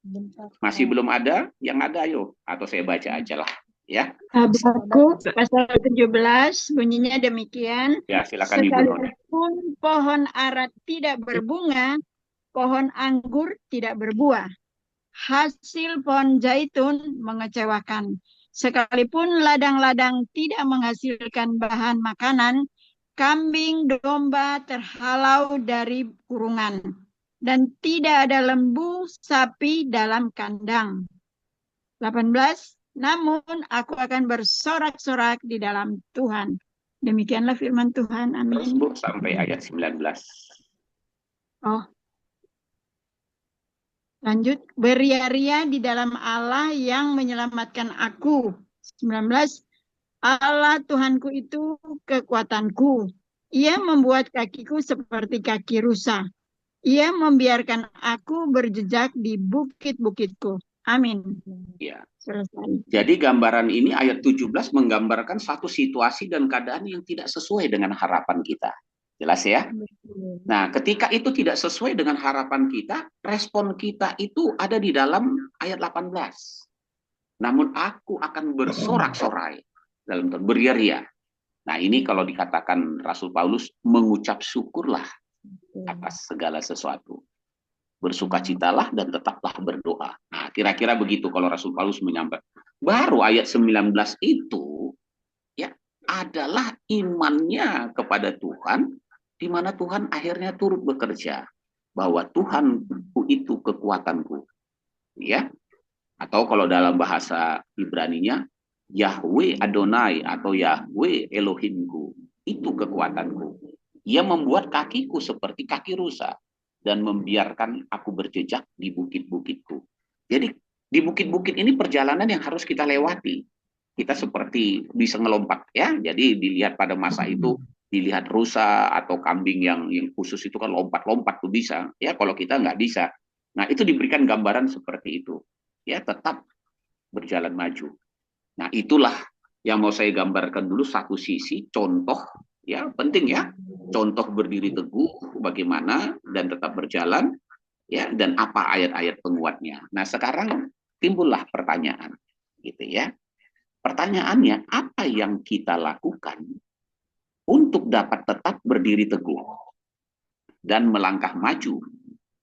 A: Bentar.
B: Masih belum ada? Yang ada ayo. Atau saya baca aja lah. Ya,
C: Habakuk pasal 17 bunyinya demikian.
B: ya silakan Ibu Nona.
C: Sekalipun pohon ara tidak berbunga, pohon anggur tidak berbuah. Hasil pohon zaitun mengecewakan. Sekalipun ladang-ladang tidak menghasilkan bahan makanan, kambing domba terhalau dari kurungan, dan tidak ada lembu sapi dalam kandang. 18. Namun aku akan bersorak-sorak di dalam Tuhan. Demikianlah firman Tuhan.
B: Terus
C: Amin.
B: Bu, sampai ayat 19.
C: Oh, lanjut. Beria-ria di dalam Allah yang menyelamatkan aku. 19. Allah Tuhanku itu kekuatanku. Ia membuat kakiku seperti kaki rusa. Ia membiarkan aku berjejak di bukit-bukitku. Amin.
B: Ya.
C: Selesai.
B: Jadi gambaran ini ayat 17 menggambarkan satu situasi dan keadaan yang tidak sesuai dengan harapan kita. Jelas ya? Nah, ketika itu tidak sesuai dengan harapan kita, respon kita itu ada di dalam ayat 18. Namun aku akan bersorak-sorai, dalam beria-ria. Nah, ini kalau dikatakan Rasul Paulus, mengucap syukurlah atas segala sesuatu. Bersukacitalah dan tetaplah berdoa. Nah, kira-kira begitu kalau Rasul Paulus menyampaikan. Baru ayat 19 itu ya adalah imannya kepada Tuhan, di mana Tuhan akhirnya turut bekerja, bahwa Tuhanku itu kekuatanku. Ya. Atau kalau dalam bahasa Ibraninya, Yahweh Adonai atau Yahweh Elohimku, itu kekuatanku. Ia membuat kakiku seperti kaki rusa dan membiarkan aku berjejak di bukit-bukitku. Jadi di bukit-bukit ini perjalanan yang harus kita lewati. Kita seperti bisa ngelompat ya. Jadi dilihat pada masa itu, dilihat rusa atau kambing yang khusus itu kan lompat-lompat tuh bisa. Ya kalau kita nggak bisa. Nah itu diberikan gambaran seperti itu. Ya tetap berjalan maju. Nah itulah yang mau saya gambarkan dulu satu sisi contoh ya penting ya, contoh berdiri teguh bagaimana dan tetap berjalan ya, dan apa ayat-ayat penguatnya. Nah sekarang timbullah pertanyaan gitu ya, pertanyaannya apa yang kita lakukan untuk dapat tetap berdiri teguh dan melangkah maju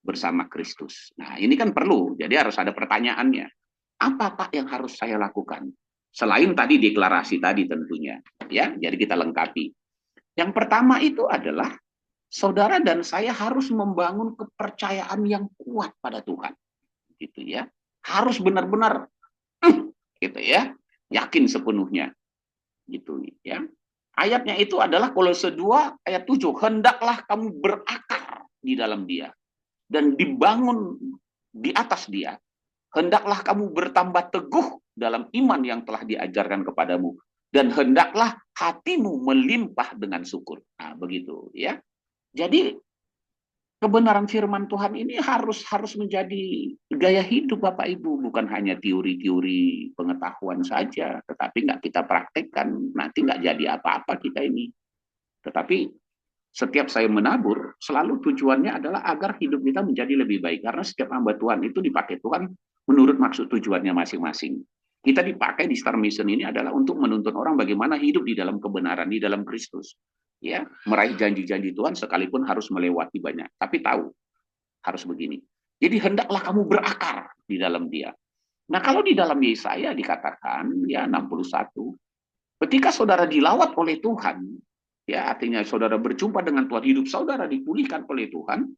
B: bersama Kristus. Nah ini kan perlu, jadi harus ada pertanyaannya, apa Pak yang harus saya lakukan selain tadi deklarasi tadi tentunya ya, jadi kita lengkapi. Yang pertama itu adalah saudara dan saya harus membangun kepercayaan yang kuat pada Tuhan, gitu ya. Harus benar-benar, gitu ya, yakin sepenuhnya, gitu ya. Ayatnya itu adalah Kolose 2 ayat 7. Hendaklah kamu berakar di dalam Dia dan dibangun di atas Dia. Hendaklah kamu bertambah teguh dalam iman yang telah diajarkan kepadamu. Dan hendaklah hatimu melimpah dengan syukur. Nah, begitu ya. Jadi kebenaran firman Tuhan ini harus menjadi gaya hidup Bapak Ibu, bukan hanya teori-teori pengetahuan saja, tetapi nggak kita praktekkan, nanti nggak jadi apa-apa kita ini. Tetapi setiap saya menabur, selalu tujuannya adalah agar hidup kita menjadi lebih baik, karena setiap hamba Tuhan itu dipakai Tuhan menurut maksud tujuannya masing-masing. Kita dipakai di Star Mission ini adalah untuk menuntun orang bagaimana hidup di dalam kebenaran, di dalam Kristus. Ya, meraih janji-janji Tuhan sekalipun harus melewati banyak. Tapi tahu, harus begini. Jadi hendaklah kamu berakar di dalam Dia. Nah, kalau di dalam Yesaya dikatakan, ya 61, ketika saudara dilawat oleh Tuhan, ya artinya saudara berjumpa dengan Tuhan, hidup saudara dipulihkan oleh Tuhan,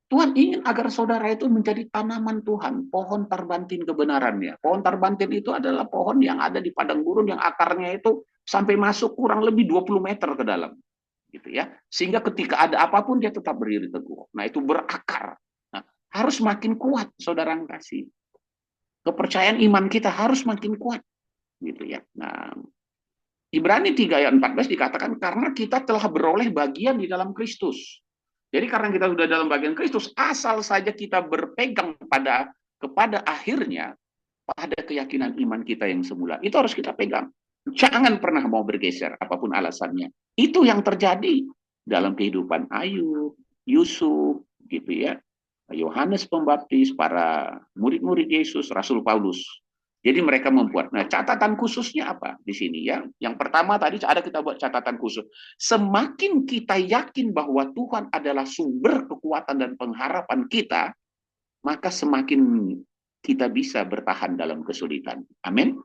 B: Tuhan ingin agar saudara itu menjadi tanaman Tuhan, pohon tarbantin kebenarannya. Pohon tarbantin itu adalah pohon yang ada di padang gurun yang akarnya itu sampai masuk kurang lebih 20 meter ke dalam. Gitu ya. Sehingga ketika ada apapun dia tetap berdiri teguh. Nah, itu berakar. Nah, harus makin kuat saudara yang kasih. Kepercayaan iman kita harus makin kuat. Gitu ya. Nah, Ibrani 3 ayat 14 dikatakan karena kita telah beroleh bagian di dalam Kristus. Jadi karena kita sudah dalam bagian Kristus, asal saja kita berpegang kepada akhirnya, pada keyakinan iman kita yang semula. Itu harus kita pegang. Jangan pernah mau bergeser, apapun alasannya. Itu yang terjadi dalam kehidupan Ayub, Yusuf, gitu ya. Yohanes Pembaptis, para murid-murid Yesus, Rasul Paulus. Jadi mereka membuat. Nah, catatan khususnya apa di sini ya? Yang pertama tadi ada kita buat catatan khusus. Semakin kita yakin bahwa Tuhan adalah sumber kekuatan dan pengharapan kita, maka semakin kita bisa bertahan dalam kesulitan. Amin.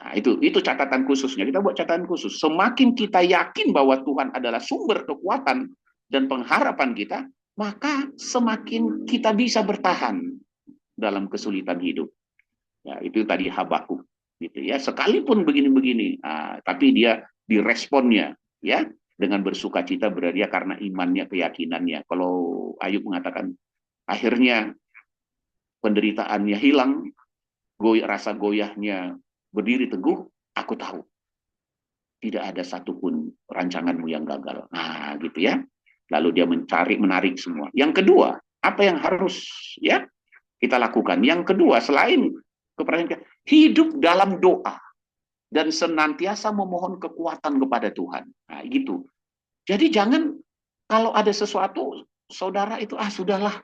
B: Nah, itu catatan khususnya. Kita buat catatan khusus. Semakin kita yakin bahwa Tuhan adalah sumber kekuatan dan pengharapan kita, maka semakin kita bisa bertahan dalam kesulitan hidup. Ya, itu tadi Habakuk, gitu ya. Sekalipun begini-begini, tapi dia diresponnya, ya, dengan bersukacita berarti karena imannya, keyakinannya. Kalau Ayub mengatakan, akhirnya penderitaannya hilang, rasa goyahnya berdiri teguh, aku tahu tidak ada satupun rancanganmu yang gagal. Nah, gitu ya. Lalu dia menarik semua. Yang kedua, apa yang harus ya kita lakukan? Yang kedua, selain kepercayaan, hidup dalam doa dan senantiasa memohon kekuatan kepada Tuhan. Nah, gitu. Jadi jangan kalau ada sesuatu, saudara itu sudahlah,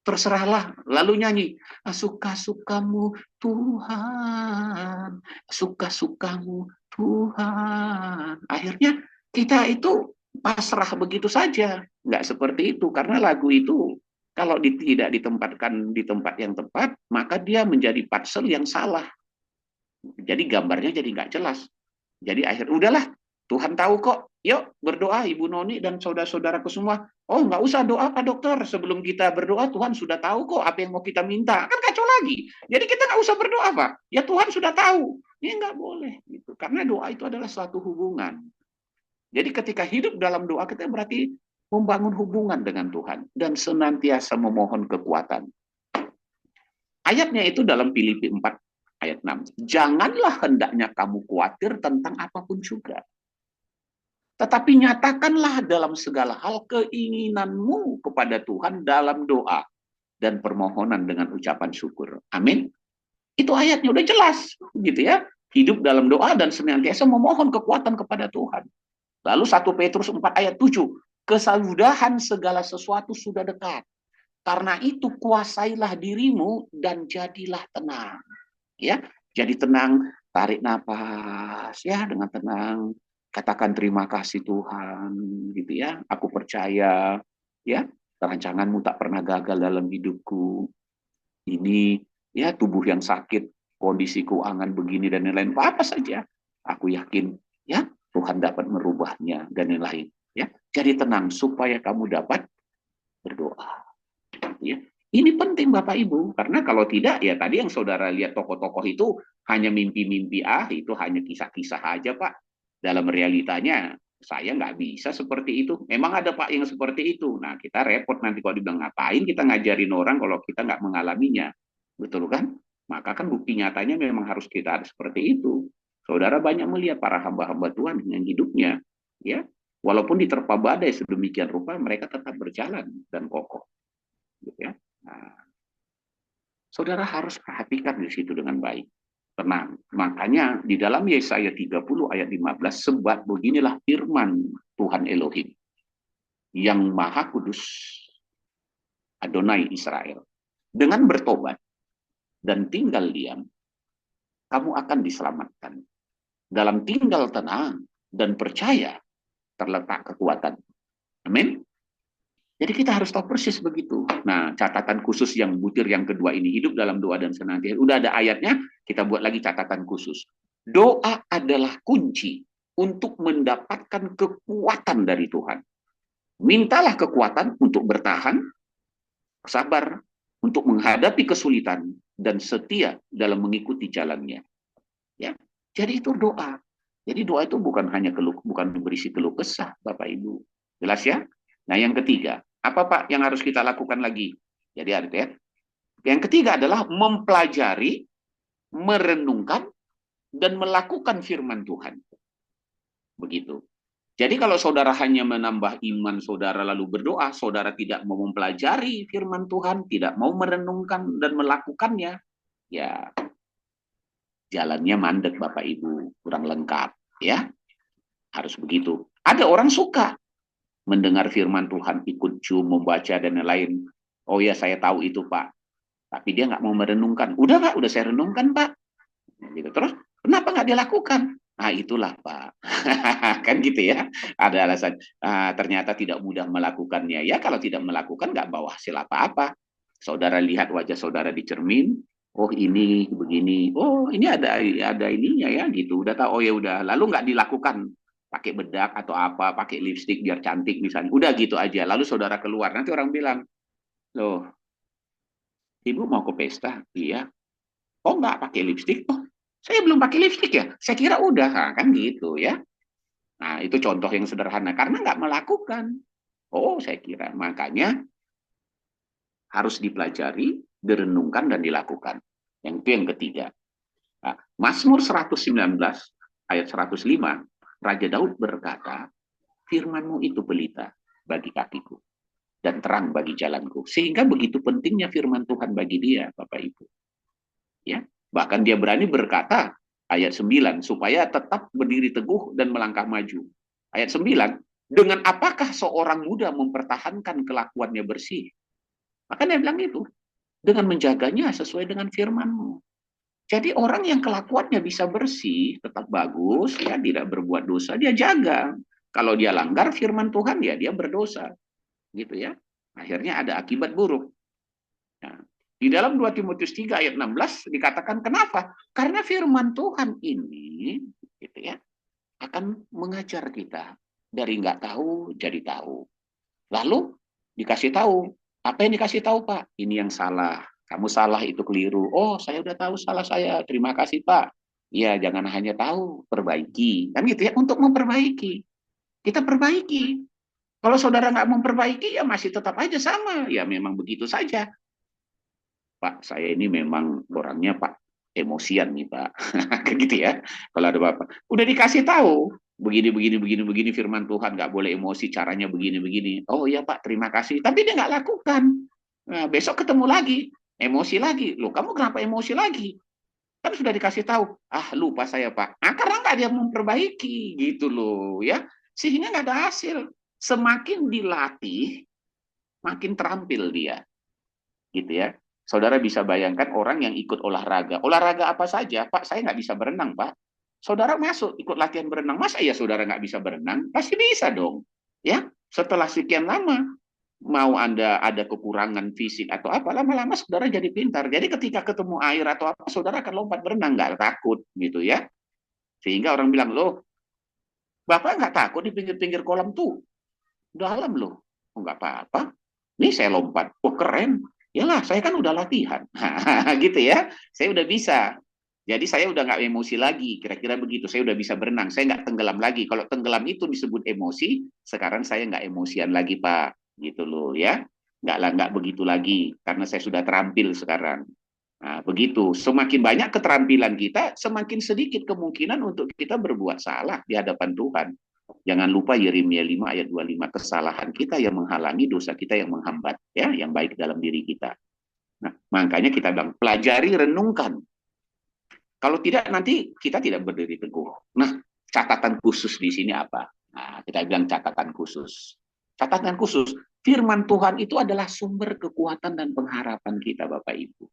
B: terserahlah, lalu nyanyi, suka-sukamu Tuhan, suka-sukamu Tuhan. Akhirnya kita itu pasrah begitu saja, nggak seperti itu, karena lagu itu kalau tidak ditempatkan di tempat yang tepat, maka dia menjadi parsel yang salah. Jadi gambarnya jadi nggak jelas. Jadi udahlah, Tuhan tahu kok. Yuk berdoa Ibu Noni dan saudara-saudaraku semua. Oh, nggak usah doa Pak Dokter. Sebelum kita berdoa, Tuhan sudah tahu kok apa yang mau kita minta. Kan kacau lagi. Jadi kita nggak usah berdoa Pak. Ya Tuhan sudah tahu. Ini nggak boleh. Gitu. Karena doa itu adalah suatu hubungan. Jadi ketika hidup dalam doa, kita berarti membangun hubungan dengan Tuhan dan senantiasa memohon kekuatan. Ayatnya itu dalam Filipi 4 ayat 6. Janganlah hendaknya kamu khawatir tentang apapun juga. Tetapi nyatakanlah dalam segala hal keinginanmu kepada Tuhan dalam doa dan permohonan dengan ucapan syukur. Amin. Itu ayatnya udah jelas, gitu ya. Hidup dalam doa dan senantiasa memohon kekuatan kepada Tuhan. Lalu 1 Petrus 4 ayat 7. Kesudahan segala sesuatu sudah dekat. Karena itu kuasailah dirimu dan jadilah tenang. Ya, jadi tenang, tarik nafas ya dengan tenang. Katakan terima kasih Tuhan, gitu ya. Aku percaya ya, rancanganmu tak pernah gagal dalam hidupku. Ini ya tubuh yang sakit, kondisi keuangan begini dan lain-lain, apa saja. Aku yakin ya Tuhan dapat merubahnya dan lain-lain. Ya, jadi tenang supaya kamu dapat berdoa. Ya, ini penting Bapak Ibu, karena kalau tidak ya tadi yang saudara lihat tokoh-tokoh itu hanya mimpi-mimpi, itu hanya kisah-kisah aja Pak. Dalam realitanya saya nggak bisa seperti itu. Memang ada Pak yang seperti itu. Nah kita repot nanti kalau dibilang ngapain kita ngajarin orang kalau kita nggak mengalaminya, betul kan? Maka kan bukti nyatanya memang harus kita ada seperti itu. Saudara banyak melihat para hamba-hamba Tuhan dengan hidupnya, ya, walaupun diterpa badai sedemikian rupa mereka tetap berjalan dan kokoh. Gitu ya. Nah, saudara harus perhatikan di situ dengan baik. Tenang. Makanya di dalam Yesaya 30 ayat 15, sebab beginilah firman Tuhan Elohim yang Maha Kudus, Adonai Israel. Dengan bertobat dan tinggal diam, kamu akan diselamatkan. Dalam tinggal tenang dan percaya terletak kekuatan. Amin. Jadi kita harus tahu persis begitu. Nah, catatan khusus yang butir yang kedua ini, hidup dalam doa dan senantiasa. Udah ada ayatnya, kita buat lagi catatan khusus. Doa adalah kunci untuk mendapatkan kekuatan dari Tuhan. Mintalah kekuatan untuk bertahan, sabar, untuk menghadapi kesulitan, dan setia dalam mengikuti jalannya. Ya, jadi itu doa. Jadi doa itu bukan hanya bukan berisi keluh kesah, Bapak Ibu. Jelas ya? Nah, yang ketiga, apa Pak yang harus kita lakukan lagi? Jadi artinya, yang ketiga adalah mempelajari, merenungkan, dan melakukan firman Tuhan. Begitu. Jadi kalau saudara hanya menambah iman saudara lalu berdoa, saudara tidak mau mempelajari firman Tuhan, tidak mau merenungkan dan melakukannya, ya jalannya mandek Bapak Ibu, kurang lengkap. Ya, harus begitu. Ada orang suka mendengar firman Tuhan, ikut Zoom, membaca dan lain-lain. Oh ya, saya tahu itu Pak. Tapi dia nggak mau merenungkan. Udah Pak, udah saya renungkan Pak. Gitu. Terus kenapa nggak dilakukan? Nah itulah Pak. Kan gitu ya. Ada alasan. Ternyata tidak mudah melakukannya. Ya kalau tidak melakukan nggak bawa hasil apa-apa. Saudara lihat wajah saudara di cermin. Oh ini begini. Oh ini ada ininya ya gitu. Udah tahu. Oh ya udah. Lalu nggak dilakukan pakai bedak atau apa, pakai lipstik biar cantik misalnya. Udah gitu aja. Lalu saudara keluar. Nanti orang bilang, loh, ibu mau ke pesta? Iya. Oh nggak pakai lipstik? Oh, saya belum pakai lipstik ya? Saya kira udah. Nah, kan gitu ya. Nah, itu contoh yang sederhana. Karena nggak melakukan. Oh, saya kira. Makanya harus dipelajari, direnungkan, dan dilakukan. Yang itu yang ketiga. Nah, Mazmur 119, ayat 105, Raja Daud berkata, firman-Mu itu pelita bagi kakiku dan terang bagi jalanku. Sehingga begitu pentingnya firman Tuhan bagi dia, Bapak Ibu. Ya, bahkan dia berani berkata ayat 9 supaya tetap berdiri teguh dan melangkah maju. Ayat 9, dengan apakah seorang muda mempertahankan kelakuannya bersih? Maka dia bilang itu, dengan menjaganya sesuai dengan firman-Mu. Jadi orang yang kelakuannya bisa bersih, tetap bagus, ya tidak berbuat dosa, dia jaga. Kalau dia langgar firman Tuhan, ya dia berdosa. Gitu ya. Akhirnya ada akibat buruk. Nah, di dalam 2 Timotius 3 ayat 16 dikatakan kenapa? Karena firman Tuhan ini gitu ya, akan mengajar kita dari nggak tahu jadi tahu. Lalu dikasih tahu. Apa yang dikasih tahu Pak? Ini yang salah. Kamu salah itu keliru. Oh, saya udah tahu salah saya. Terima kasih Pak. Ya, jangan hanya tahu, perbaiki. Kan gitu ya, untuk memperbaiki. Kita perbaiki. Kalau saudara nggak memperbaiki, ya masih tetap aja sama. Ya memang begitu saja. Pak, saya ini memang orangnya Pak emosian nih Pak. Gitu ya. Kalau ada Bapak, udah dikasih tahu begini firman Tuhan, nggak boleh emosi, caranya begini. Oh iya Pak, terima kasih. Tapi dia nggak lakukan. Nah, besok ketemu lagi, emosi lagi. Loh, kamu kenapa emosi lagi? Kan sudah dikasih tahu. Ah, lupa saya Pak. Nah, karena nggak dia memperbaiki gitu loh ya. Sehingga nggak ada hasil. Semakin dilatih, makin terampil dia. Gitu ya. Saudara bisa bayangkan orang yang ikut olahraga. Olahraga apa saja, Pak, saya nggak bisa berenang, Pak. Saudara masuk ikut latihan berenang, masa ya saudara nggak bisa berenang? Pasti bisa dong. Ya, setelah sekian lama, mau Anda ada kekurangan fisik atau apa, lama-lama saudara jadi pintar. Jadi ketika ketemu air atau apa, saudara akan lompat berenang, nggak takut, gitu ya. Sehingga orang bilang, loh, Bapak nggak takut di pinggir-pinggir kolam tuh? Dalam loh. Oh, nggak apa-apa. Nih saya lompat. Oh keren. Yalah, saya kan udah latihan. Gitu ya. Saya udah bisa. Jadi saya udah nggak emosi lagi. Kira-kira begitu. Saya udah bisa berenang. Saya nggak tenggelam lagi. Kalau tenggelam itu disebut emosi, sekarang saya nggak emosian lagi, Pak. Gitu loh ya. Nggak begitu lagi. Karena saya sudah terampil sekarang. Nah, begitu. Semakin banyak keterampilan kita, semakin sedikit kemungkinan untuk kita berbuat salah di hadapan Tuhan. Jangan lupa Yeremia 5 ayat 25, kesalahan kita yang menghalangi, dosa kita yang menghambat, ya, yang baik dalam diri kita. Nah, makanya kita bilang pelajari, renungkan. Kalau tidak nanti kita tidak berdiri teguh. Nah, catatan khusus di sini apa? Nah, kita bilang catatan khusus. Catatan khusus, firman Tuhan itu adalah sumber kekuatan dan pengharapan kita, Bapak Ibu.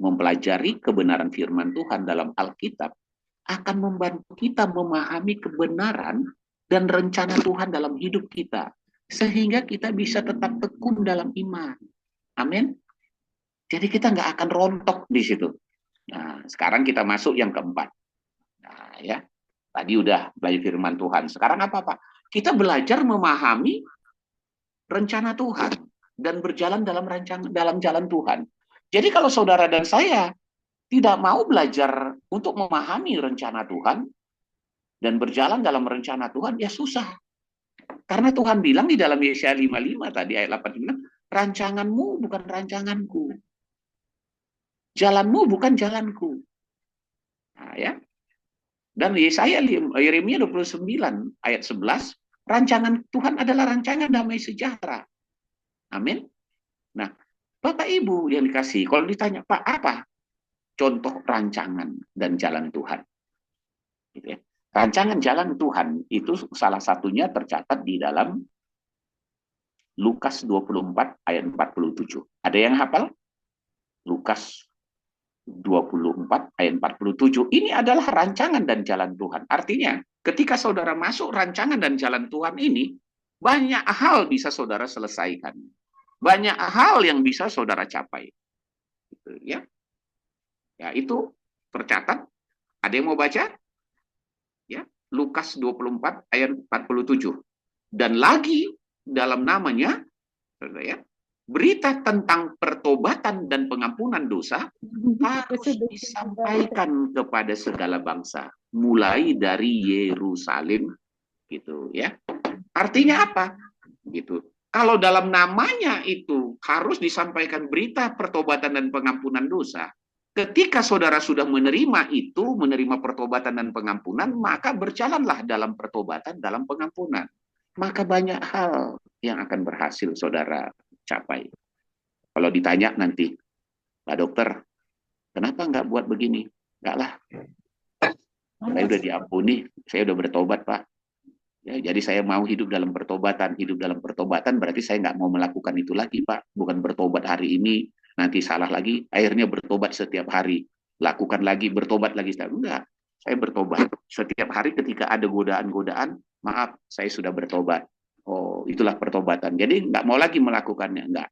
B: Mempelajari kebenaran firman Tuhan dalam Alkitab akan membantu kita memahami kebenaran dan rencana Tuhan dalam hidup kita. Sehingga kita bisa tetap tekun dalam iman. Amin. Jadi kita nggak akan rontok di situ. Nah, sekarang kita masuk yang keempat. Nah, ya. Tadi udah belajar firman Tuhan. Sekarang apa, Pak? Kita belajar memahami rencana Tuhan dan berjalan dalam jalan Tuhan. Jadi kalau saudara dan saya tidak mau belajar untuk memahami rencana Tuhan dan berjalan dalam rencana Tuhan, ya susah. Karena Tuhan bilang di dalam Yesaya 55 tadi ayat 89, rancanganmu bukan rancanganku. Jalanmu bukan jalanku. Nah, ya. Dan Yeremia 29 ayat 11, rancangan Tuhan adalah rancangan damai sejahtera. Amin. Nah, Bapak Ibu yang dikasih, kalau ditanya, Pak, apa contoh rancangan dan jalan Tuhan? Gitu ya. Rancangan jalan Tuhan itu salah satunya tercatat di dalam Lukas 24 ayat 47. Ada yang hafal? Lukas 24 ayat 47. Ini adalah rancangan dan jalan Tuhan. Artinya, ketika saudara masuk rancangan dan jalan Tuhan ini, banyak hal bisa saudara selesaikan. Banyak hal yang bisa saudara capai. Gitu, ya. Ya, itu tercatat. Ada yang mau baca? Ya, Lukas 24 ayat 47. Dan lagi dalam namanya, ya, berita tentang pertobatan dan pengampunan dosa harus disampaikan kepada segala bangsa, mulai dari Yerusalem, gitu ya. Artinya apa? Gitu. Kalau dalam namanya itu harus disampaikan berita pertobatan dan pengampunan dosa, ketika saudara sudah menerima itu, menerima pertobatan dan pengampunan, maka berjalanlah dalam pertobatan, dalam pengampunan. Maka banyak hal yang akan berhasil saudara capai. Kalau ditanya nanti, Pak Dokter, kenapa nggak buat begini? Nggak lah, saya udah diampuni, saya udah bertobat, Pak. Ya, jadi saya mau hidup dalam pertobatan. Hidup dalam pertobatan berarti saya nggak mau melakukan itu lagi, Pak. Bukan bertobat hari ini, nanti salah lagi, akhirnya bertobat setiap hari. Lakukan lagi, bertobat lagi. Enggak, saya bertobat. Setiap hari ketika ada godaan-godaan, maaf, saya sudah bertobat. Oh, itulah pertobatan. Jadi nggak mau lagi melakukannya, enggak.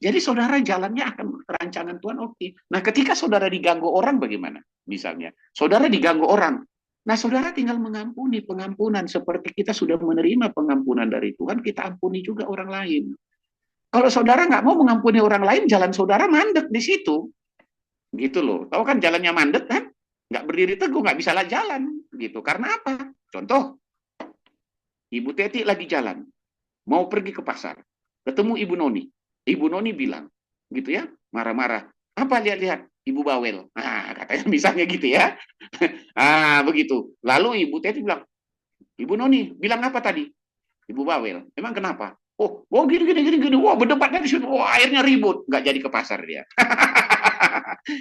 B: Jadi saudara jalannya akan rancangan Tuhan oke. Nah, ketika saudara diganggu orang bagaimana? Misalnya, saudara diganggu orang. Nah, saudara tinggal mengampuni, pengampunan. Seperti kita sudah menerima pengampunan dari Tuhan, kita ampuni juga orang lain. Kalau saudara nggak mau mengampuni orang lain, jalan saudara mandek di situ. Gitu loh. Tahu kan jalannya mandek kan? Nggak berdiri teguh, nggak bisa lah jalan. Gitu. Karena apa? Contoh, Ibu Teti lagi jalan. Mau pergi ke pasar. Ketemu Ibu Noni. Ibu Noni bilang, gitu ya, marah-marah. Apa lihat-lihat? Ibu bawel. Nah, katanya misalnya gitu ya. Begitu. Lalu Ibu Teti bilang, Ibu Noni, bilang apa tadi? Ibu bawel. Emang kenapa? Oh, gini. Wah, berdebatnya di situ. Wah, akhirnya ribut. Nggak jadi ke pasar dia.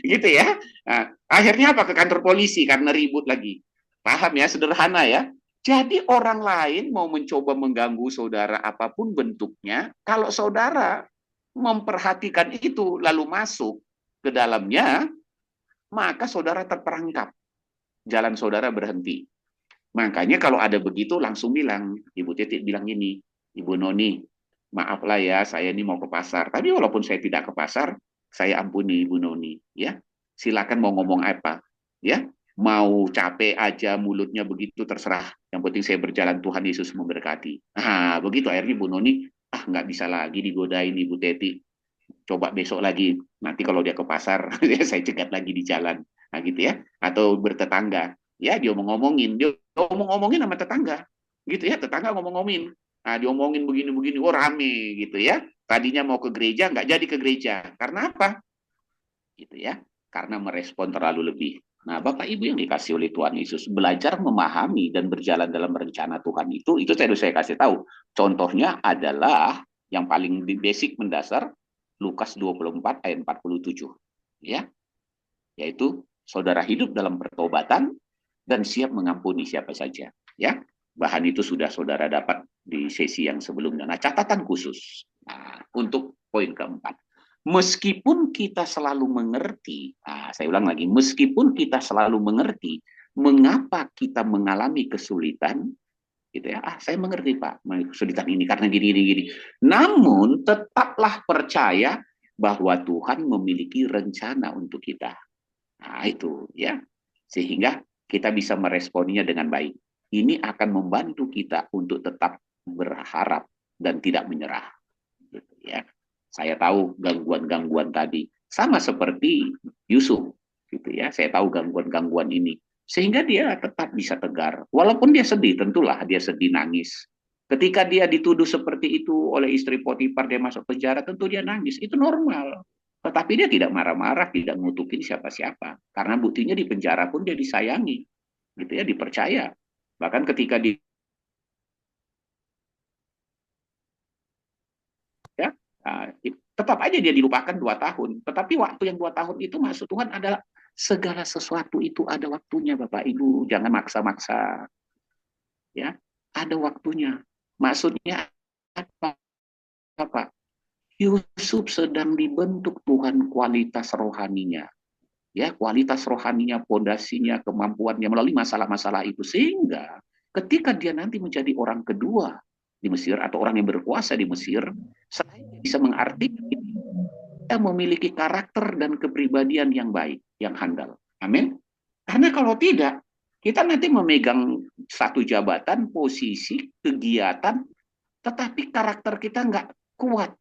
B: Gitu ya. Nah, akhirnya apa? Ke kantor polisi karena ribut lagi. Paham ya, sederhana ya. Jadi orang lain mau mencoba mengganggu saudara apapun bentuknya, kalau saudara memperhatikan itu lalu masuk ke dalamnya, maka saudara terperangkap. Jalan saudara berhenti. Makanya kalau ada begitu langsung bilang, Ibu Titik bilang ini, Ibu Noni, maaflah ya, saya ini mau ke pasar. Tapi walaupun saya tidak ke pasar, saya ampuni Ibu Noni. Ya, silakan mau ngomong apa. Ya, mau capek aja mulutnya begitu terserah. Yang penting saya berjalan, Tuhan Yesus memberkati. Begitu akhirnya Bu Noni, nggak bisa lagi digodain Ibu Teti. Coba besok lagi. Nanti kalau dia ke pasar, saya cegat lagi di jalan. Nah gitu ya. Atau bertetangga. Ya dia ngomongin. Dia ngomong-ngomongin sama tetangga. Gitu ya, tetangga ngomong-ngomongin. Nah diomongin begini-begini. Oh rame gitu ya. Tadinya mau ke gereja, nggak jadi ke gereja. Karena apa? Gitu ya. Karena merespon terlalu lebih. Nah, Bapak Ibu yang dikasih oleh Tuhan Yesus, belajar memahami dan berjalan dalam rencana Tuhan itu saya kasih tahu. Contohnya adalah yang paling basic mendasar, Lukas 24 ayat 47. Ya, yaitu saudara hidup dalam pertobatan dan siap mengampuni siapa saja. Ya, bahan itu sudah saudara dapat di sesi yang sebelumnya. Nah, catatan khusus untuk poin keempat. Meskipun kita selalu mengerti, saya ulang lagi, meskipun kita selalu mengerti mengapa kita mengalami kesulitan, gitu ya. Saya mengerti Pak, kesulitan ini karena gini. Namun tetaplah percaya bahwa Tuhan memiliki rencana untuk kita. Nah, itu ya. Sehingga kita bisa meresponnya dengan baik. Ini akan membantu kita untuk tetap berharap dan tidak menyerah. Gitu ya. Saya tahu gangguan-gangguan tadi sama seperti Yusuf, gitu ya. Saya tahu gangguan-gangguan ini, sehingga dia tetap bisa tegar. Walaupun dia sedih, tentulah dia sedih nangis. Ketika dia dituduh seperti itu oleh istri Potifar, dia masuk penjara, tentu dia nangis. Itu normal. Tetapi dia tidak marah-marah, tidak ngutukin siapa-siapa. Karena buktinya di penjara pun dia disayangi, gitu ya, dipercaya. Bahkan ketika di ya, tetap aja dia dilupakan 2 tahun. Tetapi waktu yang 2 tahun itu maksud Tuhan adalah segala sesuatu itu ada waktunya, Bapak Ibu. Jangan maksa-maksa. Ya, ada waktunya. Maksudnya apa? apa? Yusuf sedang dibentuk Tuhan kualitas rohaninya. Ya, kualitas rohaninya, pondasinya, kemampuannya melalui masalah-masalah itu. Sehingga ketika dia nanti menjadi orang kedua di Mesir atau orang yang berkuasa di Mesir, saya bisa mengartikan dia memiliki karakter dan kepribadian yang baik, yang handal. Amin. Karena kalau tidak, kita nanti memegang satu jabatan, posisi, kegiatan, tetapi karakter kita nggak kuat.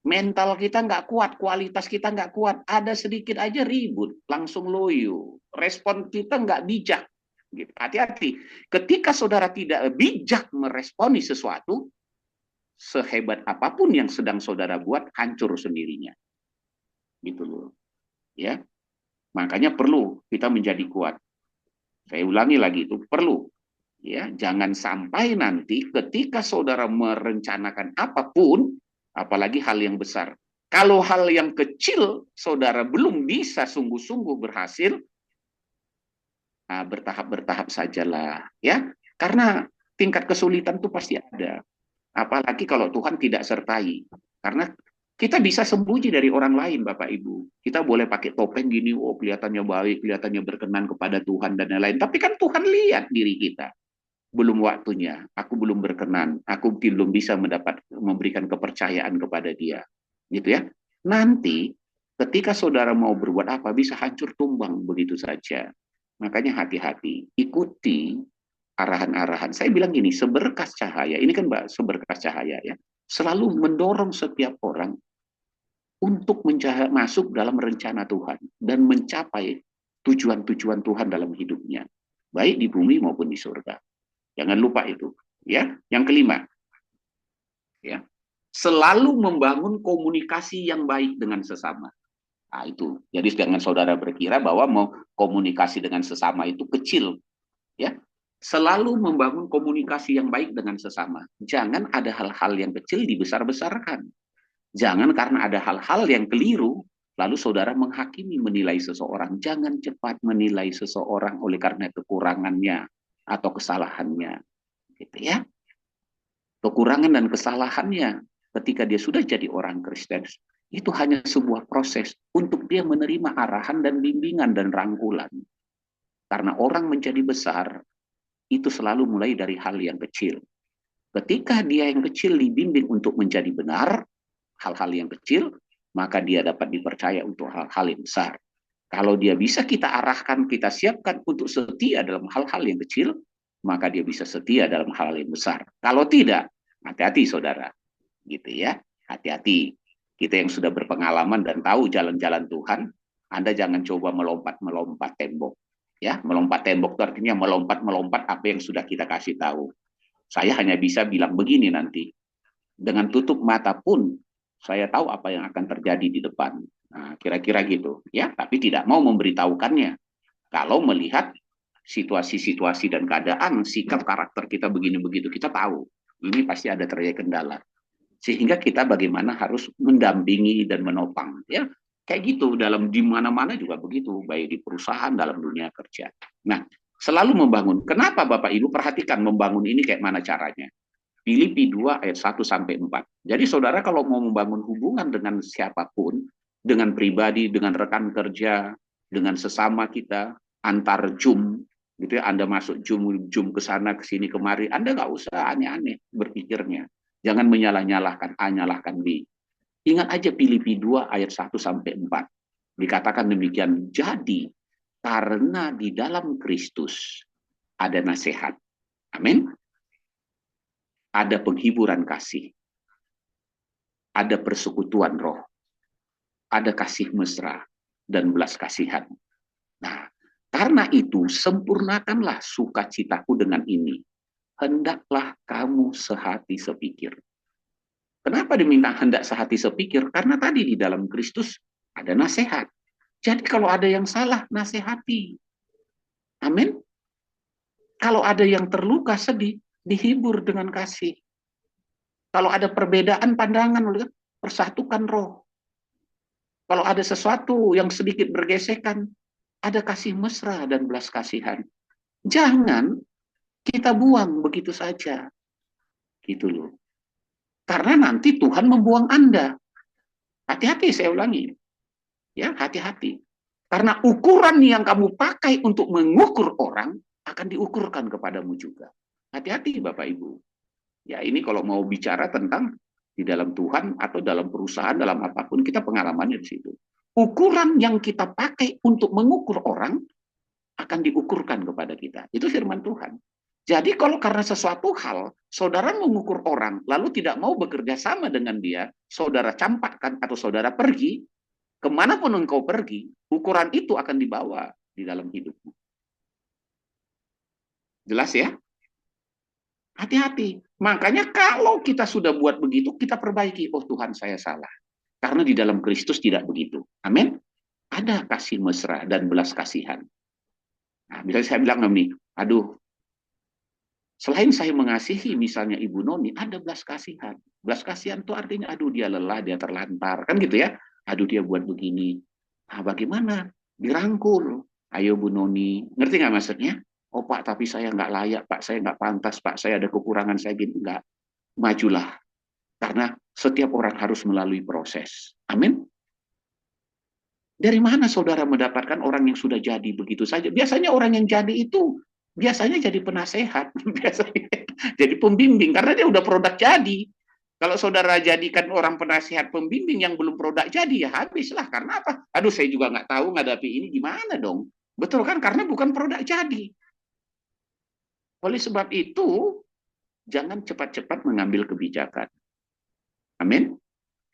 B: Mental kita nggak kuat, kualitas kita nggak kuat, ada sedikit aja ribut, langsung loyo. Respon kita nggak bijak. Gitu. Hati-hati. Ketika saudara tidak bijak meresponi sesuatu, sehebat apapun yang sedang saudara buat, hancur sendirinya. Gitu loh. Ya, makanya perlu kita menjadi kuat. Saya ulangi lagi, itu perlu. Ya, jangan sampai nanti ketika saudara merencanakan apapun, apalagi hal yang besar. Kalau hal yang kecil saudara belum bisa sungguh-sungguh berhasil, nah, bertahap-bertahap sajalah, ya. Karena tingkat kesulitan itu pasti ada. Apalagi kalau Tuhan tidak sertai. Karena kita bisa sembunyi dari orang lain, Bapak Ibu. Kita boleh pakai topeng gini, oh kelihatannya baik, kelihatannya berkenan kepada Tuhan dan lain-lain. Tapi kan Tuhan lihat diri kita. Belum waktunya, aku belum berkenan, aku belum bisa memberikan kepercayaan kepada dia. Gitu ya. Nanti ketika saudara mau berbuat apa bisa hancur tumbang begitu saja. Makanya hati-hati, ikuti arahan-arahan. Saya bilang gini, seberkas cahaya, ini kan Mbak, seberkas cahaya ya, selalu mendorong setiap orang untuk masuk dalam rencana Tuhan dan mencapai tujuan-tujuan Tuhan dalam hidupnya, baik di bumi maupun di surga. Jangan lupa itu, ya. Yang kelima, ya, selalu membangun komunikasi yang baik dengan sesama. Nah, itu. Jadi jangan saudara berkira bahwa mau komunikasi dengan sesama itu kecil, ya. Selalu membangun komunikasi yang baik dengan sesama. Jangan ada hal-hal yang kecil dibesar-besarkan. Jangan karena ada hal-hal yang keliru, lalu saudara menghakimi, menilai seseorang. Jangan cepat menilai seseorang oleh karena kekurangannya atau kesalahannya. Gitu ya. Kekurangan dan kesalahannya ketika dia sudah jadi orang Kristen, itu hanya sebuah proses untuk dia menerima arahan dan bimbingan dan rangkulan. Karena orang menjadi besar, itu selalu mulai dari hal yang kecil. Ketika dia yang kecil dibimbing untuk menjadi benar, hal-hal yang kecil, maka dia dapat dipercaya untuk hal-hal yang besar. Kalau dia bisa kita arahkan, kita siapkan untuk setia dalam hal-hal yang kecil, maka dia bisa setia dalam hal yang besar. Kalau tidak, hati-hati saudara. Gitu ya, hati-hati. Kita yang sudah berpengalaman dan tahu jalan-jalan Tuhan, Anda jangan coba melompat-melompat tembok. Ya, melompat tembok itu artinya melompat-melompat apa yang sudah kita kasih tahu. Saya hanya bisa bilang begini nanti. Dengan tutup mata pun saya tahu apa yang akan terjadi di depan. Nah, kira-kira gitu, ya. Tapi tidak mau memberitahukannya. Kalau melihat situasi-situasi dan keadaan, sikap karakter kita begini begitu, kita tahu ini pasti ada terjadi kendala. Sehingga kita bagaimana harus mendampingi dan menopang, ya. Kayak gitu dalam di mana-mana juga begitu, baik di perusahaan, dalam dunia kerja. Nah, selalu membangun. Kenapa Bapak Ibu perhatikan membangun ini kayak mana caranya? Filipi 2 ayat 1 sampai 4. Jadi saudara kalau mau membangun hubungan dengan siapapun, dengan pribadi, dengan rekan kerja, dengan sesama kita, antar Zoom, gitu ya, Anda masuk Zoom ke sana, ke sini, kemari, Anda nggak usah aneh-aneh berpikirnya. Jangan menyalahkan A, nyalahkan B. Ingat aja Filipi 2 ayat 1 sampai 4. Dikatakan demikian, jadi karena di dalam Kristus ada nasihat. Amin. Ada penghiburan kasih, ada persekutuan roh, ada kasih mesra, dan belas kasihan. Nah, karena itu sempurnakanlah sukacitaku dengan ini. Hendaklah kamu sehati sepikir. Kenapa diminta hendak sehati sepikir? Karena tadi di dalam Kristus ada nasihat. Jadi kalau ada yang salah, nasihati. Amin. Kalau ada yang terluka, sedih, dihibur dengan kasih. Kalau ada perbedaan pandangan, persatukan roh. Kalau ada sesuatu yang sedikit bergesekan, ada kasih mesra dan belas kasihan. Jangan kita buang begitu saja. Gitu loh. Karena nanti Tuhan membuang Anda. Hati-hati, saya ulangi. Ya, hati-hati. Karena ukuran yang kamu pakai untuk mengukur orang akan diukurkan kepadamu juga. Hati-hati Bapak Ibu. Ya, ini kalau mau bicara tentang di dalam Tuhan atau dalam perusahaan, dalam apapun, kita pengalamannya di situ. Ukuran yang kita pakai untuk mengukur orang akan diukurkan kepada kita. Itu firman Tuhan. Jadi kalau karena sesuatu hal, saudara mengukur orang, lalu tidak mau bekerja sama dengan dia, saudara campakkan atau saudara pergi, kemanapun engkau pergi, ukuran itu akan dibawa di dalam hidupmu. Jelas ya? Hati-hati. Makanya kalau kita sudah buat begitu, kita perbaiki. Oh Tuhan, saya salah. Karena di dalam Kristus tidak begitu. Amin. Ada kasih mesra dan belas kasihan. Nah, misalnya saya bilang nih, aduh, selain saya mengasihi misalnya Ibu Noni, ada belas kasihan. Belas kasihan itu artinya, aduh dia lelah, dia terlantar. Kan gitu ya. Aduh dia buat begini. Nah bagaimana? Dirangkul. Ayo Bu Noni. Ngerti nggak maksudnya? Oh Pak, tapi saya nggak layak, Pak. Saya nggak pantas, Pak. Saya ada kekurangan, saya gini. Nggak. Majulah. Karena setiap orang harus melalui proses. Amin. Dari mana saudara mendapatkan orang yang sudah jadi begitu saja? Biasanya orang yang jadi itu biasanya jadi penasehat, biasanya jadi pembimbing karena dia udah produk jadi. Kalau saudara jadikan orang penasehat pembimbing yang belum produk jadi, ya habislah. Karena apa? Aduh, saya juga nggak tahu ngadapi ini gimana dong. Betul kan? Karena bukan produk jadi. Oleh sebab itu, jangan cepat-cepat mengambil kebijakan. Amin.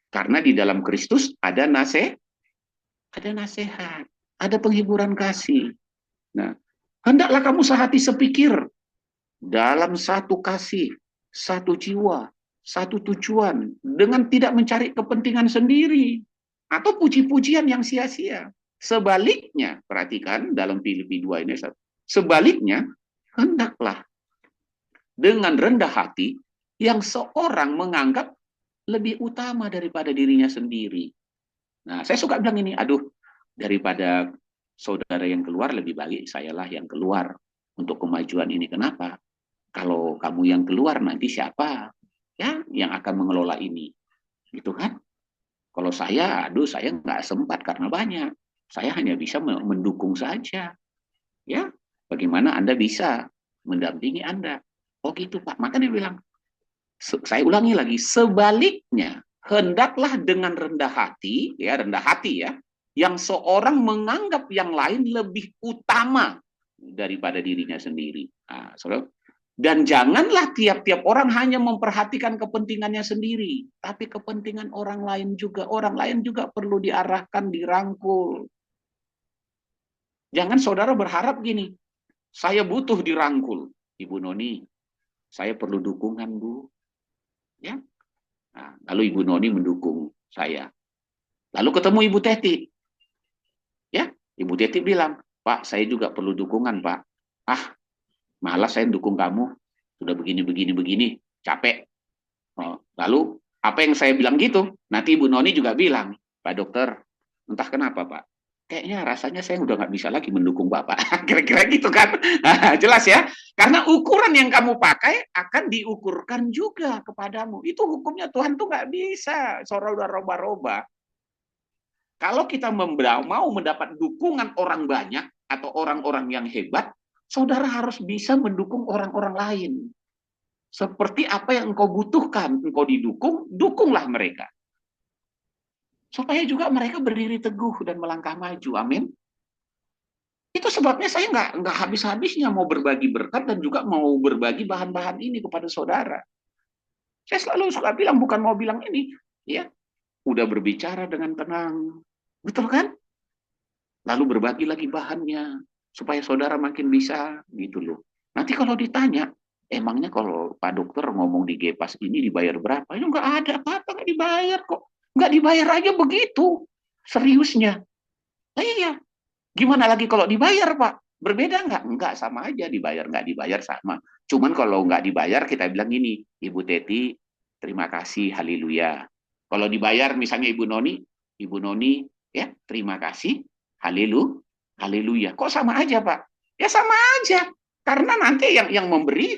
B: Karena di dalam Kristus ada nasihat, ada penghiburan kasih. Nah, hendaklah kamu sehati sepikir dalam satu kasih, satu jiwa, satu tujuan, dengan tidak mencari kepentingan sendiri atau puji-pujian yang sia-sia. Sebaliknya, perhatikan dalam Filipi 2 ini, sebaliknya, hendaklah dengan rendah hati yang seorang menganggap lebih utama daripada dirinya sendiri. Nah, saya suka bilang ini, aduh, daripada saudara yang keluar, lebih baik sayalah yang keluar untuk kemajuan ini. Kenapa? Kalau kamu yang keluar, nanti siapa ya yang akan mengelola ini? Gitu kan? Kalau saya, aduh, saya nggak sempat karena banyak. Saya hanya bisa mendukung saja. Ya, bagaimana Anda bisa mendampingi Anda? Oh gitu Pak. Maka dia bilang, saya ulangi lagi, sebaliknya, hendaklah dengan rendah hati ya, yang seorang menganggap yang lain lebih utama daripada dirinya sendiri. Nah, dan janganlah tiap-tiap orang hanya memperhatikan kepentingannya sendiri, tapi kepentingan orang lain juga. Orang lain juga perlu diarahkan, dirangkul. Jangan saudara berharap gini, saya butuh dirangkul. Ibu Noni, saya perlu dukungan, Bu. Ya. Nah, lalu Ibu Noni mendukung saya. Lalu ketemu Ibu Teti. Ya, Ibu Teti bilang, Pak, saya juga perlu dukungan, Pak. Ah, malas saya dukung kamu. Sudah begini, capek. Oh, lalu, apa yang saya bilang gitu? Nanti Ibu Noni juga bilang, Pak Dokter, entah kenapa, Pak. Kayaknya rasanya saya udah nggak bisa lagi mendukung Bapak. Kira-kira gitu kan. Jelas ya. Karena ukuran yang kamu pakai akan diukurkan juga kepadamu. Itu hukumnya Tuhan tuh nggak bisa. Saudara roba-roba. Kalau kita mau mendapat dukungan orang banyak atau orang-orang yang hebat, saudara harus bisa mendukung orang-orang lain. Seperti apa yang engkau butuhkan, engkau didukung, dukunglah mereka. Supaya juga mereka berdiri teguh dan melangkah maju. Amin. Itu sebabnya saya nggak habis-habisnya mau berbagi berkat dan juga mau berbagi bahan-bahan ini kepada saudara. Saya selalu suka bilang, bukan mau bilang ini, ya, udah berbicara dengan tenang, betul kan? Lalu berbagi lagi bahannya supaya saudara makin bisa, gitu loh. Nanti kalau ditanya, emangnya kalau Pak Dokter ngomong di Gepas ini dibayar berapa? Ya nggak ada apa-apa, nggak dibayar kok. Nggak dibayar aja begitu, seriusnya. Nah, iya, gimana lagi kalau dibayar, Pak? Berbeda nggak? Nggak, sama aja, dibayar nggak dibayar sama. Cuman kalau nggak dibayar, kita bilang gini, Ibu Teti, terima kasih, haleluya. Kalau dibayar, misalnya Ibu Noni, ya, terima kasih, haleluya. Kok sama aja, Pak? Ya sama aja. Karena nanti yang memberi,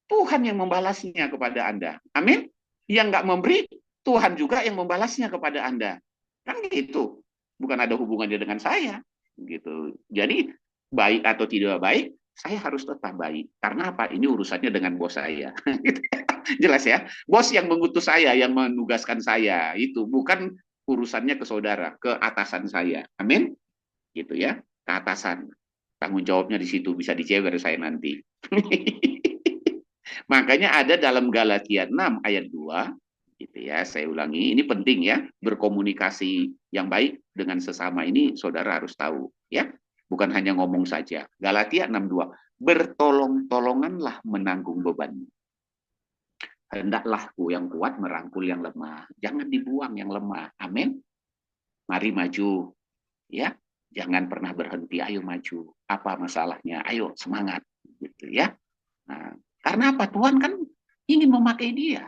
B: Tuhan yang membalasnya kepada Anda. Amin. Yang nggak memberi, Tuhan juga yang membalasnya kepada Anda. Kan gitu. Bukan ada hubungannya dengan saya. Gitu. Jadi, baik atau tidak baik, saya harus tetap baik. Karena apa? Ini urusannya dengan bos saya. Jelas ya? Bos yang mengutus saya, yang menugaskan saya. Itu bukan urusannya ke saudara, ke atasan saya. Amin? Gitu ya. Ke atasan. Tanggung jawabnya di situ. Bisa dicewer saya nanti. Makanya ada dalam Galatia 6 ayat 2, gitu ya, saya ulangi, ini penting ya, berkomunikasi yang baik dengan sesama ini saudara harus tahu, ya. Bukan hanya ngomong saja. Galatia 6:2, bertolong-tolonganlah menanggung beban. Hendaklah yang kuat merangkul yang lemah. Jangan dibuang yang lemah. Amin. Mari maju, ya. Jangan pernah berhenti, ayo maju. Apa masalahnya? Ayo semangat, gitu ya. Nah, karena apa? Tuhan kan ingin memakai dia.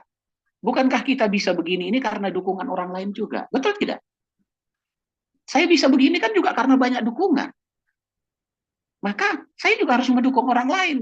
B: Bukankah kita bisa begini ini karena dukungan orang lain juga? Betul tidak? Saya bisa begini kan juga karena banyak dukungan. Maka saya juga harus mendukung orang lain.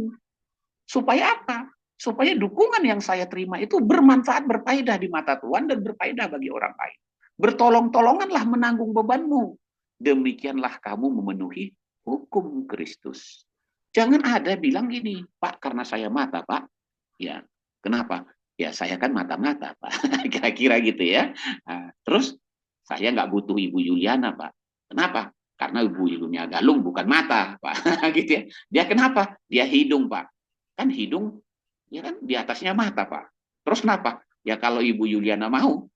B: Supaya apa? Supaya dukungan yang saya terima itu bermanfaat, berfaedah di mata Tuhan dan berfaedah bagi orang lain. Bertolong-tolonganlah menanggung bebanmu. Demikianlah kamu memenuhi hukum Kristus. Jangan ada bilang gini, Pak, karena saya mata, Pak. Ya, kenapa? Ya, saya kan mata-mata, Pak. Kira-kira gitu ya. Nah, terus, saya nggak butuh Ibu Yuliana, Pak. Kenapa? Karena Ibu Yuliana Galung bukan mata, Pak. Gitu ya. Dia kenapa? Dia hidung, Pak. Kan hidung, ya kan di atasnya mata, Pak. Terus kenapa? Ya kalau Ibu Yuliana mau,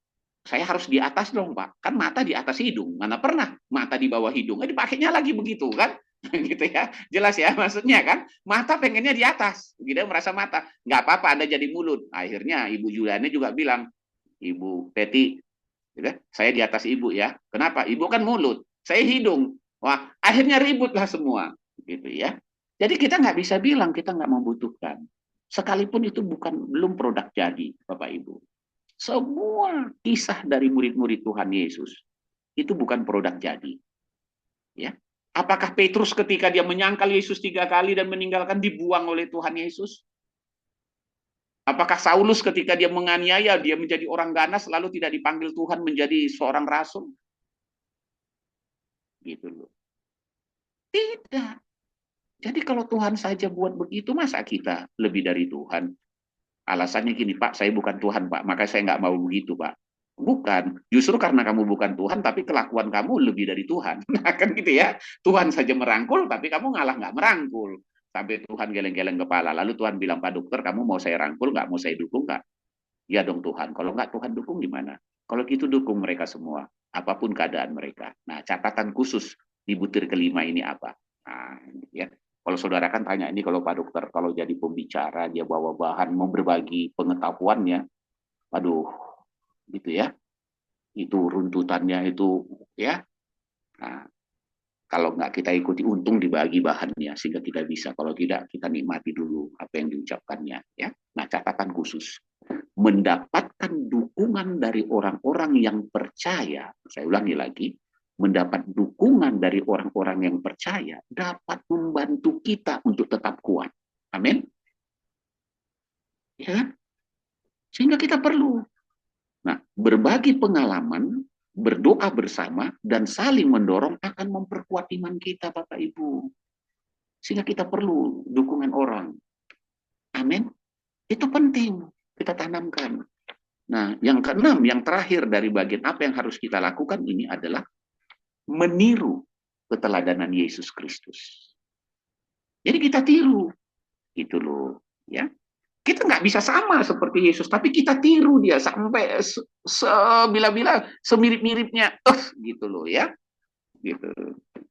B: saya harus di atas dong, Pak. Kan mata di atas hidung. Mana pernah mata di bawah hidung? Dipakainya lagi begitu, kan? Gitu ya. Jelas ya maksudnya kan? Mata pengennya di atas. Dia merasa mata. Nggak apa-apa, Anda jadi mulut. Akhirnya Ibu Juliana juga bilang, Ibu Peti, gitu, saya di atas Ibu ya. Kenapa? Ibu kan mulut. Saya hidung. Wah, akhirnya ributlah semua. Gitu ya. Jadi kita nggak bisa bilang kita nggak membutuhkan. Sekalipun itu belum produk jadi, Bapak Ibu. Semua kisah dari murid-murid Tuhan Yesus itu bukan produk jadi. Ya. Apakah Petrus ketika dia menyangkal Yesus 3 kali dan meninggalkan dibuang oleh Tuhan Yesus? Apakah Saulus ketika dia menganiaya, dia menjadi orang ganas lalu tidak dipanggil Tuhan menjadi seorang rasul? Gitu loh. Tidak. Jadi kalau Tuhan saja buat begitu, masa kita lebih dari Tuhan? Alasannya gini, Pak, saya bukan Tuhan, Pak, maka saya nggak mau begitu, Pak. Bukan, justru karena kamu bukan Tuhan, tapi kelakuan kamu lebih dari Tuhan. Nah, kan gitu ya. Tuhan saja merangkul, tapi kamu ngalah nggak merangkul. Sampai Tuhan geleng-geleng kepala. Lalu Tuhan bilang, Pak Dokter, kamu mau saya rangkul nggak? Mau saya dukung nggak? Ya dong Tuhan. Kalau nggak Tuhan dukung gimana? Kalau gitu dukung mereka semua. Apapun keadaan mereka. Nah, catatan khusus di butir kelima ini apa? Nah, ya. Kalau saudara kan tanya ini kalau Pak Dokter, kalau jadi pembicara, dia bawa bahan, mau berbagi pengetahuannya, waduh, gitu ya, itu runtutannya itu, ya. Nah, kalau nggak kita ikuti, untung dibagi bahannya, sehingga kita bisa. Kalau tidak, kita nikmati dulu apa yang diucapkannya, ya. Nah, catatan khusus, mendapatkan dukungan dari orang-orang yang percaya, saya ulangi lagi, mendapat dukungan dari orang-orang yang percaya dapat membantu kita untuk tetap kuat. Amin. Ya, sehingga kita perlu berbagi pengalaman, berdoa bersama dan saling mendorong akan memperkuat iman kita, Bapak Ibu. Sehingga kita perlu dukungan orang. Amin. Itu penting kita tanamkan. Nah, yang keenam, yang terakhir dari bagian apa yang harus kita lakukan ini adalah meniru keteladanan Yesus Kristus. Jadi kita tiru, gitu loh, ya. Kita nggak bisa sama seperti Yesus, tapi kita tiru dia sampai bila-bila semirip-miripnya, gitu loh, ya. Gitu.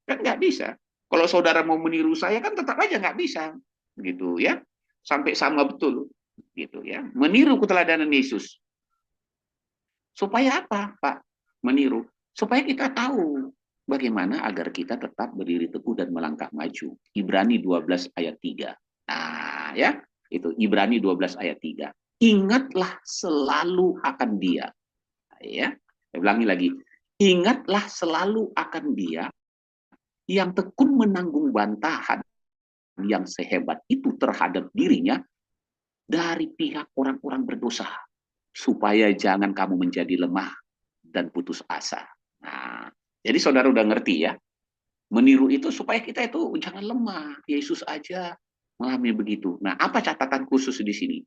B: Kan nggak bisa. Kalau saudara mau meniru saya kan tetap aja nggak bisa, gitu ya. Sampai sama betul, gitu ya. Meniru keteladanan Yesus. Supaya apa, Pak? Meniru. Supaya kita tahu bagaimana agar kita tetap berdiri teguh dan melangkah maju. Ibrani 12 ayat 3. Nah, ya, itu Ibrani 12 ayat 3. Ingatlah selalu akan Dia. Ya, saya ulangi lagi. Ingatlah selalu akan Dia yang tekun menanggung bantahan yang sehebat itu terhadap dirinya dari pihak orang-orang berdosa. supaya jangan kamu menjadi lemah dan putus asa. Nah, jadi saudara udah ngerti ya, meniru itu supaya kita itu jangan lemah. Yesus aja mengalami begitu. Nah, apa catatan khusus di sini?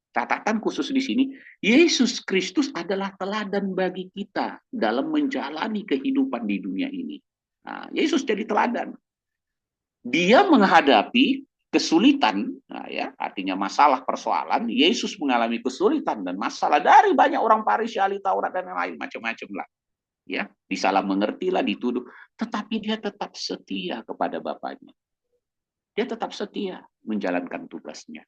B: Catatan khusus di sini, Yesus Kristus adalah teladan bagi kita dalam menjalani kehidupan di dunia ini. Nah, Yesus jadi teladan. Dia menghadapi kesulitan, nah ya, artinya masalah persoalan. Yesus mengalami kesulitan dan masalah dari banyak orang Farisi, ahli Taurat dan lain macam-macam lah. Ya, disalah mengerti lah, dituduh, tetapi dia tetap setia kepada Bapaknya. Dia tetap setia menjalankan tugasnya.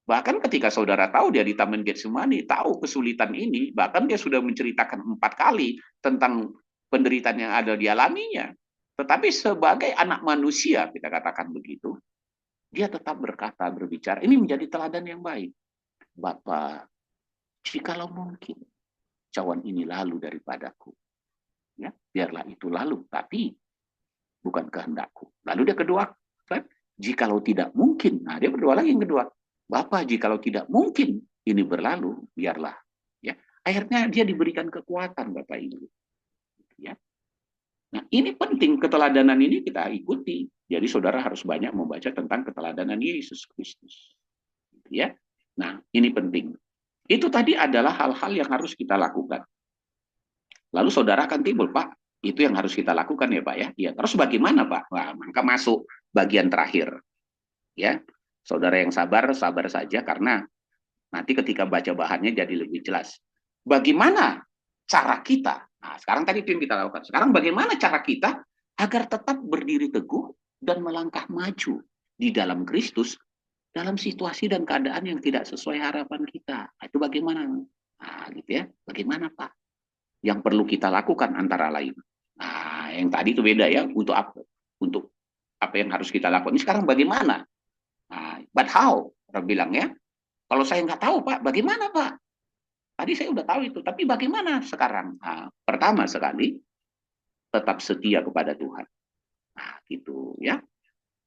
B: Bahkan ketika saudara tahu dia di Taman Getsemani, tahu kesulitan ini, bahkan dia sudah menceritakan 4 kali tentang penderitaan yang ada dialaminya. Tetapi sebagai anak manusia, kita katakan begitu, dia tetap berkata, berbicara. Ini menjadi teladan yang baik. Bapa, jikalau mungkin cawan ini lalu daripadaku, ya, biarlah itu lalu, tapi bukan kehendakku. Lalu dia kedua, kan? Jikalau tidak mungkin, nah dia berdoa lagi yang kedua, Bapa, jikalau tidak mungkin ini berlalu, biarlah. Ya, akhirnya dia diberikan kekuatan, Bapak Ibu. Ya. Nah, ini penting, keteladanan ini kita ikuti. Jadi saudara harus banyak membaca tentang keteladanan Yesus Kristus. Ya. Nah, ini penting. Itu tadi adalah hal-hal yang harus kita lakukan. Lalu saudara akan timbul, Pak, itu yang harus kita lakukan ya, Pak ya. Ya, terus bagaimana, Pak? Nah, maka masuk bagian terakhir. Ya. Saudara yang sabar, sabar saja karena nanti ketika baca bahannya jadi lebih jelas. Bagaimana cara kita? Nah, sekarang tadi itu yang kita lakukan. Sekarang bagaimana cara kita agar tetap berdiri teguh dan melangkah maju di dalam Kristus dalam situasi dan keadaan yang tidak sesuai harapan kita. Itu bagaimana? Nah, gitu ya. Bagaimana, Pak? Yang perlu kita lakukan antara lain. Nah, yang tadi itu beda ya. Untuk apa? Untuk apa yang harus kita lakukan. Ini sekarang bagaimana? Nah, but how? Orang bilang ya. Kalau saya nggak tahu, Pak, bagaimana, Pak? Tadi saya udah tahu itu, tapi bagaimana sekarang? Nah, pertama sekali, tetap setia kepada Tuhan. Nah, gitu ya.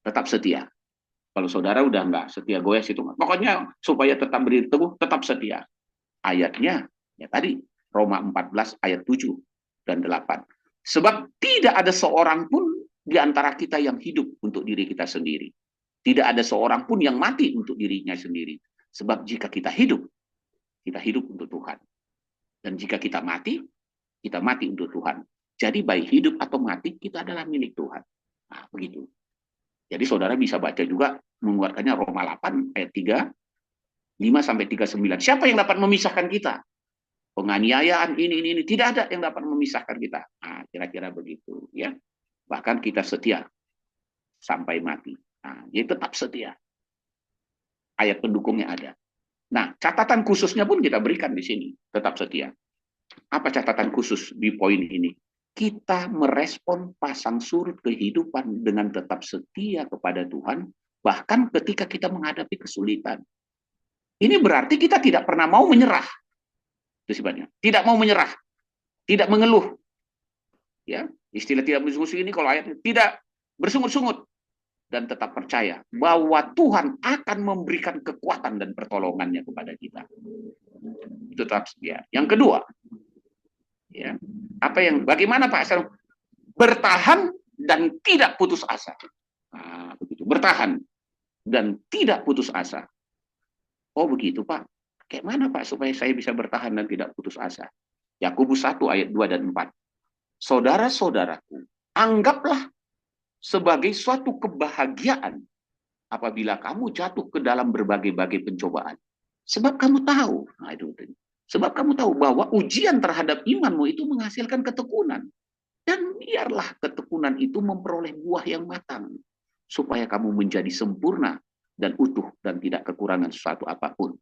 B: Tetap setia. Kalau saudara udah nggak setia, goyes itu. Pokoknya supaya tetap berdiri teguh, tetap setia. Ayatnya, ya tadi, Roma 14 ayat 7 dan 8. Sebab tidak ada seorang pun di antara kita yang hidup untuk diri kita sendiri. Tidak ada seorang pun yang mati untuk dirinya sendiri. Sebab jika kita hidup untuk Tuhan. Dan jika kita mati untuk Tuhan. Jadi baik hidup atau mati, kita adalah milik Tuhan. Nah, begitu. Jadi saudara bisa baca juga, mengeluarkannya Roma 8 ayat 3, 5-39. Siapa yang dapat memisahkan kita? Penganiayaan ini. Tidak ada yang dapat memisahkan kita. Nah, kira-kira begitu. Ya. Bahkan kita setia sampai mati. Nah, jadi tetap setia. Ayat pendukungnya ada. Nah, catatan khususnya pun kita berikan di sini. Tetap setia. Apa catatan khusus di poin ini? Kita merespon pasang surut kehidupan dengan tetap setia kepada Tuhan, bahkan ketika kita menghadapi kesulitan. Ini berarti kita tidak pernah mau menyerah. Itu sifatnya. Tidak mau menyerah. Tidak mengeluh. Ya, istilah tidak bersungut-sungut ini kalau ayatnya tidak bersungut-sungut. Dan tetap percaya bahwa Tuhan akan memberikan kekuatan dan pertolongannya kepada kita. Itu tetap setia. Yang kedua, ya, bagaimana Pak? Bertahan dan tidak putus asa. Nah, begitu. Bertahan dan tidak putus asa. Oh begitu Pak. Kayak mana Pak supaya saya bisa bertahan dan tidak putus asa? Yakobus 1 ayat 2 dan 4. Saudara-saudaraku, anggaplah sebagai suatu kebahagiaan apabila kamu jatuh ke dalam berbagai-bagai pencobaan. Sebab kamu tahu, sebab kamu tahu bahwa ujian terhadap imanmu itu menghasilkan ketekunan. Dan biarlah ketekunan itu memperoleh buah yang matang, supaya kamu menjadi sempurna dan utuh dan tidak kekurangan sesuatu apapun.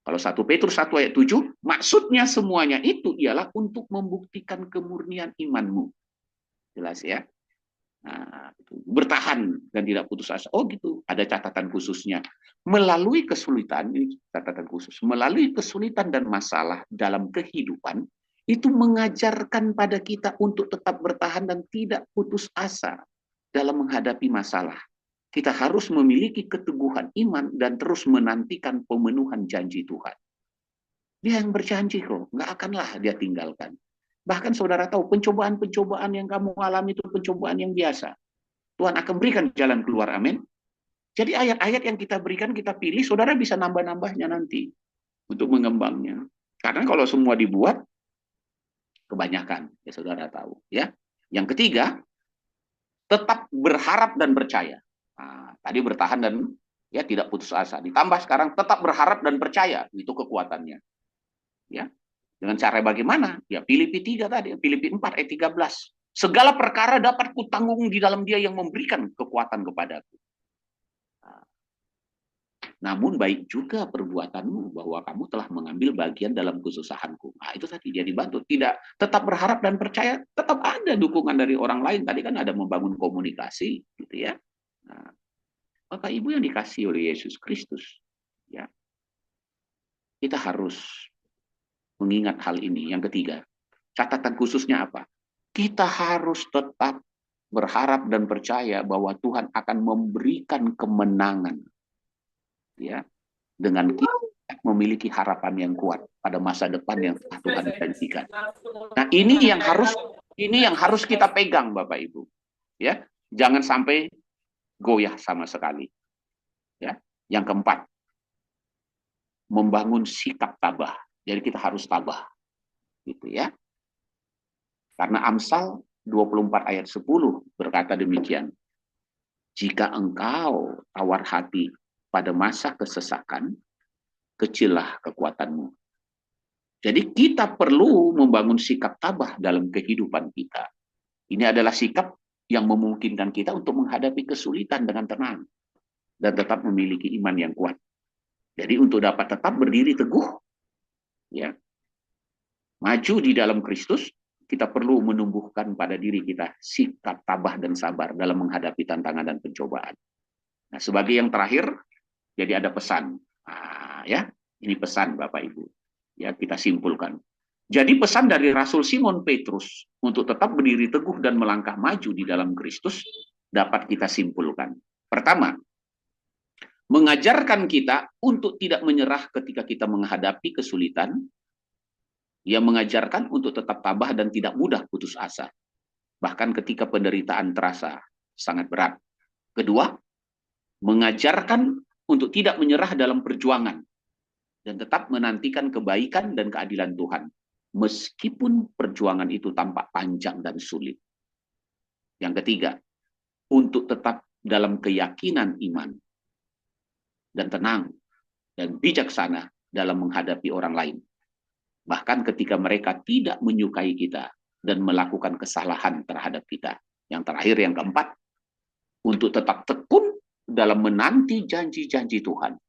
B: Kalau 1 Petrus 1 ayat 7, maksudnya semuanya itu ialah untuk membuktikan kemurnian imanmu. Jelas ya? Nah, bertahan dan tidak putus asa. Oh gitu, ada catatan khususnya. Melalui kesulitan, ini catatan khusus, melalui kesulitan dan masalah dalam kehidupan, itu mengajarkan pada kita untuk tetap bertahan dan tidak putus asa dalam menghadapi masalah. Kita harus memiliki keteguhan iman dan terus menantikan pemenuhan janji Tuhan. Dia yang berjanji kok, nggak akanlah dia tinggalkan. Bahkan saudara tahu, pencobaan-pencobaan yang kamu alami itu pencobaan yang biasa. Tuhan akan berikan jalan keluar, amin. Jadi ayat-ayat yang kita berikan, kita pilih, saudara bisa nambah-nambahnya nanti untuk mengembangnya. Karena kalau semua dibuat, kebanyakan, ya saudara tahu. Ya. Yang ketiga, tetap berharap dan percaya. Nah, tadi bertahan dan ya tidak putus asa. Ditambah sekarang tetap berharap dan percaya, itu kekuatannya. Ya. Dengan cara bagaimana? Ya Filipi 3 tadi, Filipi 4 ayat 13. Segala perkara dapat kutanggung di dalam Dia yang memberikan kekuatan kepadaku. Namun baik juga perbuatanmu bahwa kamu telah mengambil bagian dalam kesusahanku. Nah, itu tadi dia dibantu. Tidak tetap berharap dan percaya, tetap ada dukungan dari orang lain. Tadi kan ada membangun komunikasi, gitu ya. Nah, Bapak Ibu yang dikasihi oleh Yesus Kristus, ya, kita harus mengingat hal ini. Yang ketiga, catatan khususnya apa? Kita harus tetap berharap dan percaya bahwa Tuhan akan memberikan kemenangan, ya, dengan kita memiliki harapan yang kuat pada masa depan yang telah Tuhan janjikan. Nah, ini yang harus kita pegang, Bapak Ibu. Ya, jangan sampai goyah sama sekali. Ya, yang keempat, membangun sikap tabah. Jadi kita harus tabah, gitu ya. Karena Amsal 24 ayat 10 berkata demikian. Jika engkau tawar hati pada masa kesesakan, kecillah kekuatanmu. Jadi kita perlu membangun sikap tabah dalam kehidupan kita. Ini adalah sikap yang memungkinkan kita untuk menghadapi kesulitan dengan tenang dan tetap memiliki iman yang kuat. Jadi untuk dapat tetap berdiri teguh, ya, maju di dalam Kristus, kita perlu menumbuhkan pada diri kita sikap tabah dan sabar dalam menghadapi tantangan dan pencobaan. Nah, sebagai yang terakhir, jadi ada pesan. Nah, ya, ini pesan Bapak Ibu. Ya, kita simpulkan. Jadi pesan dari Rasul Simon Petrus untuk tetap berdiri teguh dan melangkah maju di dalam Kristus dapat kita simpulkan. Pertama, mengajarkan kita untuk tidak menyerah ketika kita menghadapi kesulitan. Ia mengajarkan untuk tetap tabah dan tidak mudah putus asa, bahkan ketika penderitaan terasa sangat berat. Kedua, mengajarkan untuk tidak menyerah dalam perjuangan dan tetap menantikan kebaikan dan keadilan Tuhan, meskipun perjuangan itu tampak panjang dan sulit. Yang ketiga, untuk tetap dalam keyakinan iman dan tenang dan bijaksana dalam menghadapi orang lain, bahkan ketika mereka tidak menyukai kita dan melakukan kesalahan terhadap kita. Yang terakhir, yang keempat, untuk tetap tekun dalam menanti janji-janji Tuhan.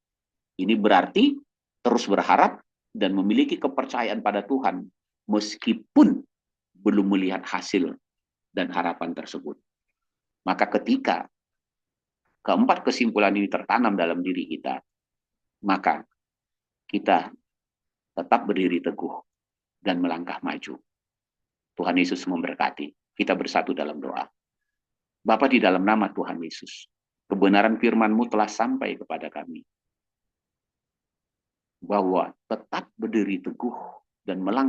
B: Ini berarti terus berharap dan memiliki kepercayaan pada Tuhan, meskipun belum melihat hasil dan harapan tersebut. Maka ketika keempat kesimpulan ini tertanam dalam diri kita, maka kita tetap berdiri teguh dan melangkah maju. Tuhan Yesus memberkati. Kita bersatu dalam doa. Bapa, di dalam nama Tuhan Yesus, kebenaran firman-Mu telah sampai kepada kami, bahwa tetap berdiri teguh dan melangkah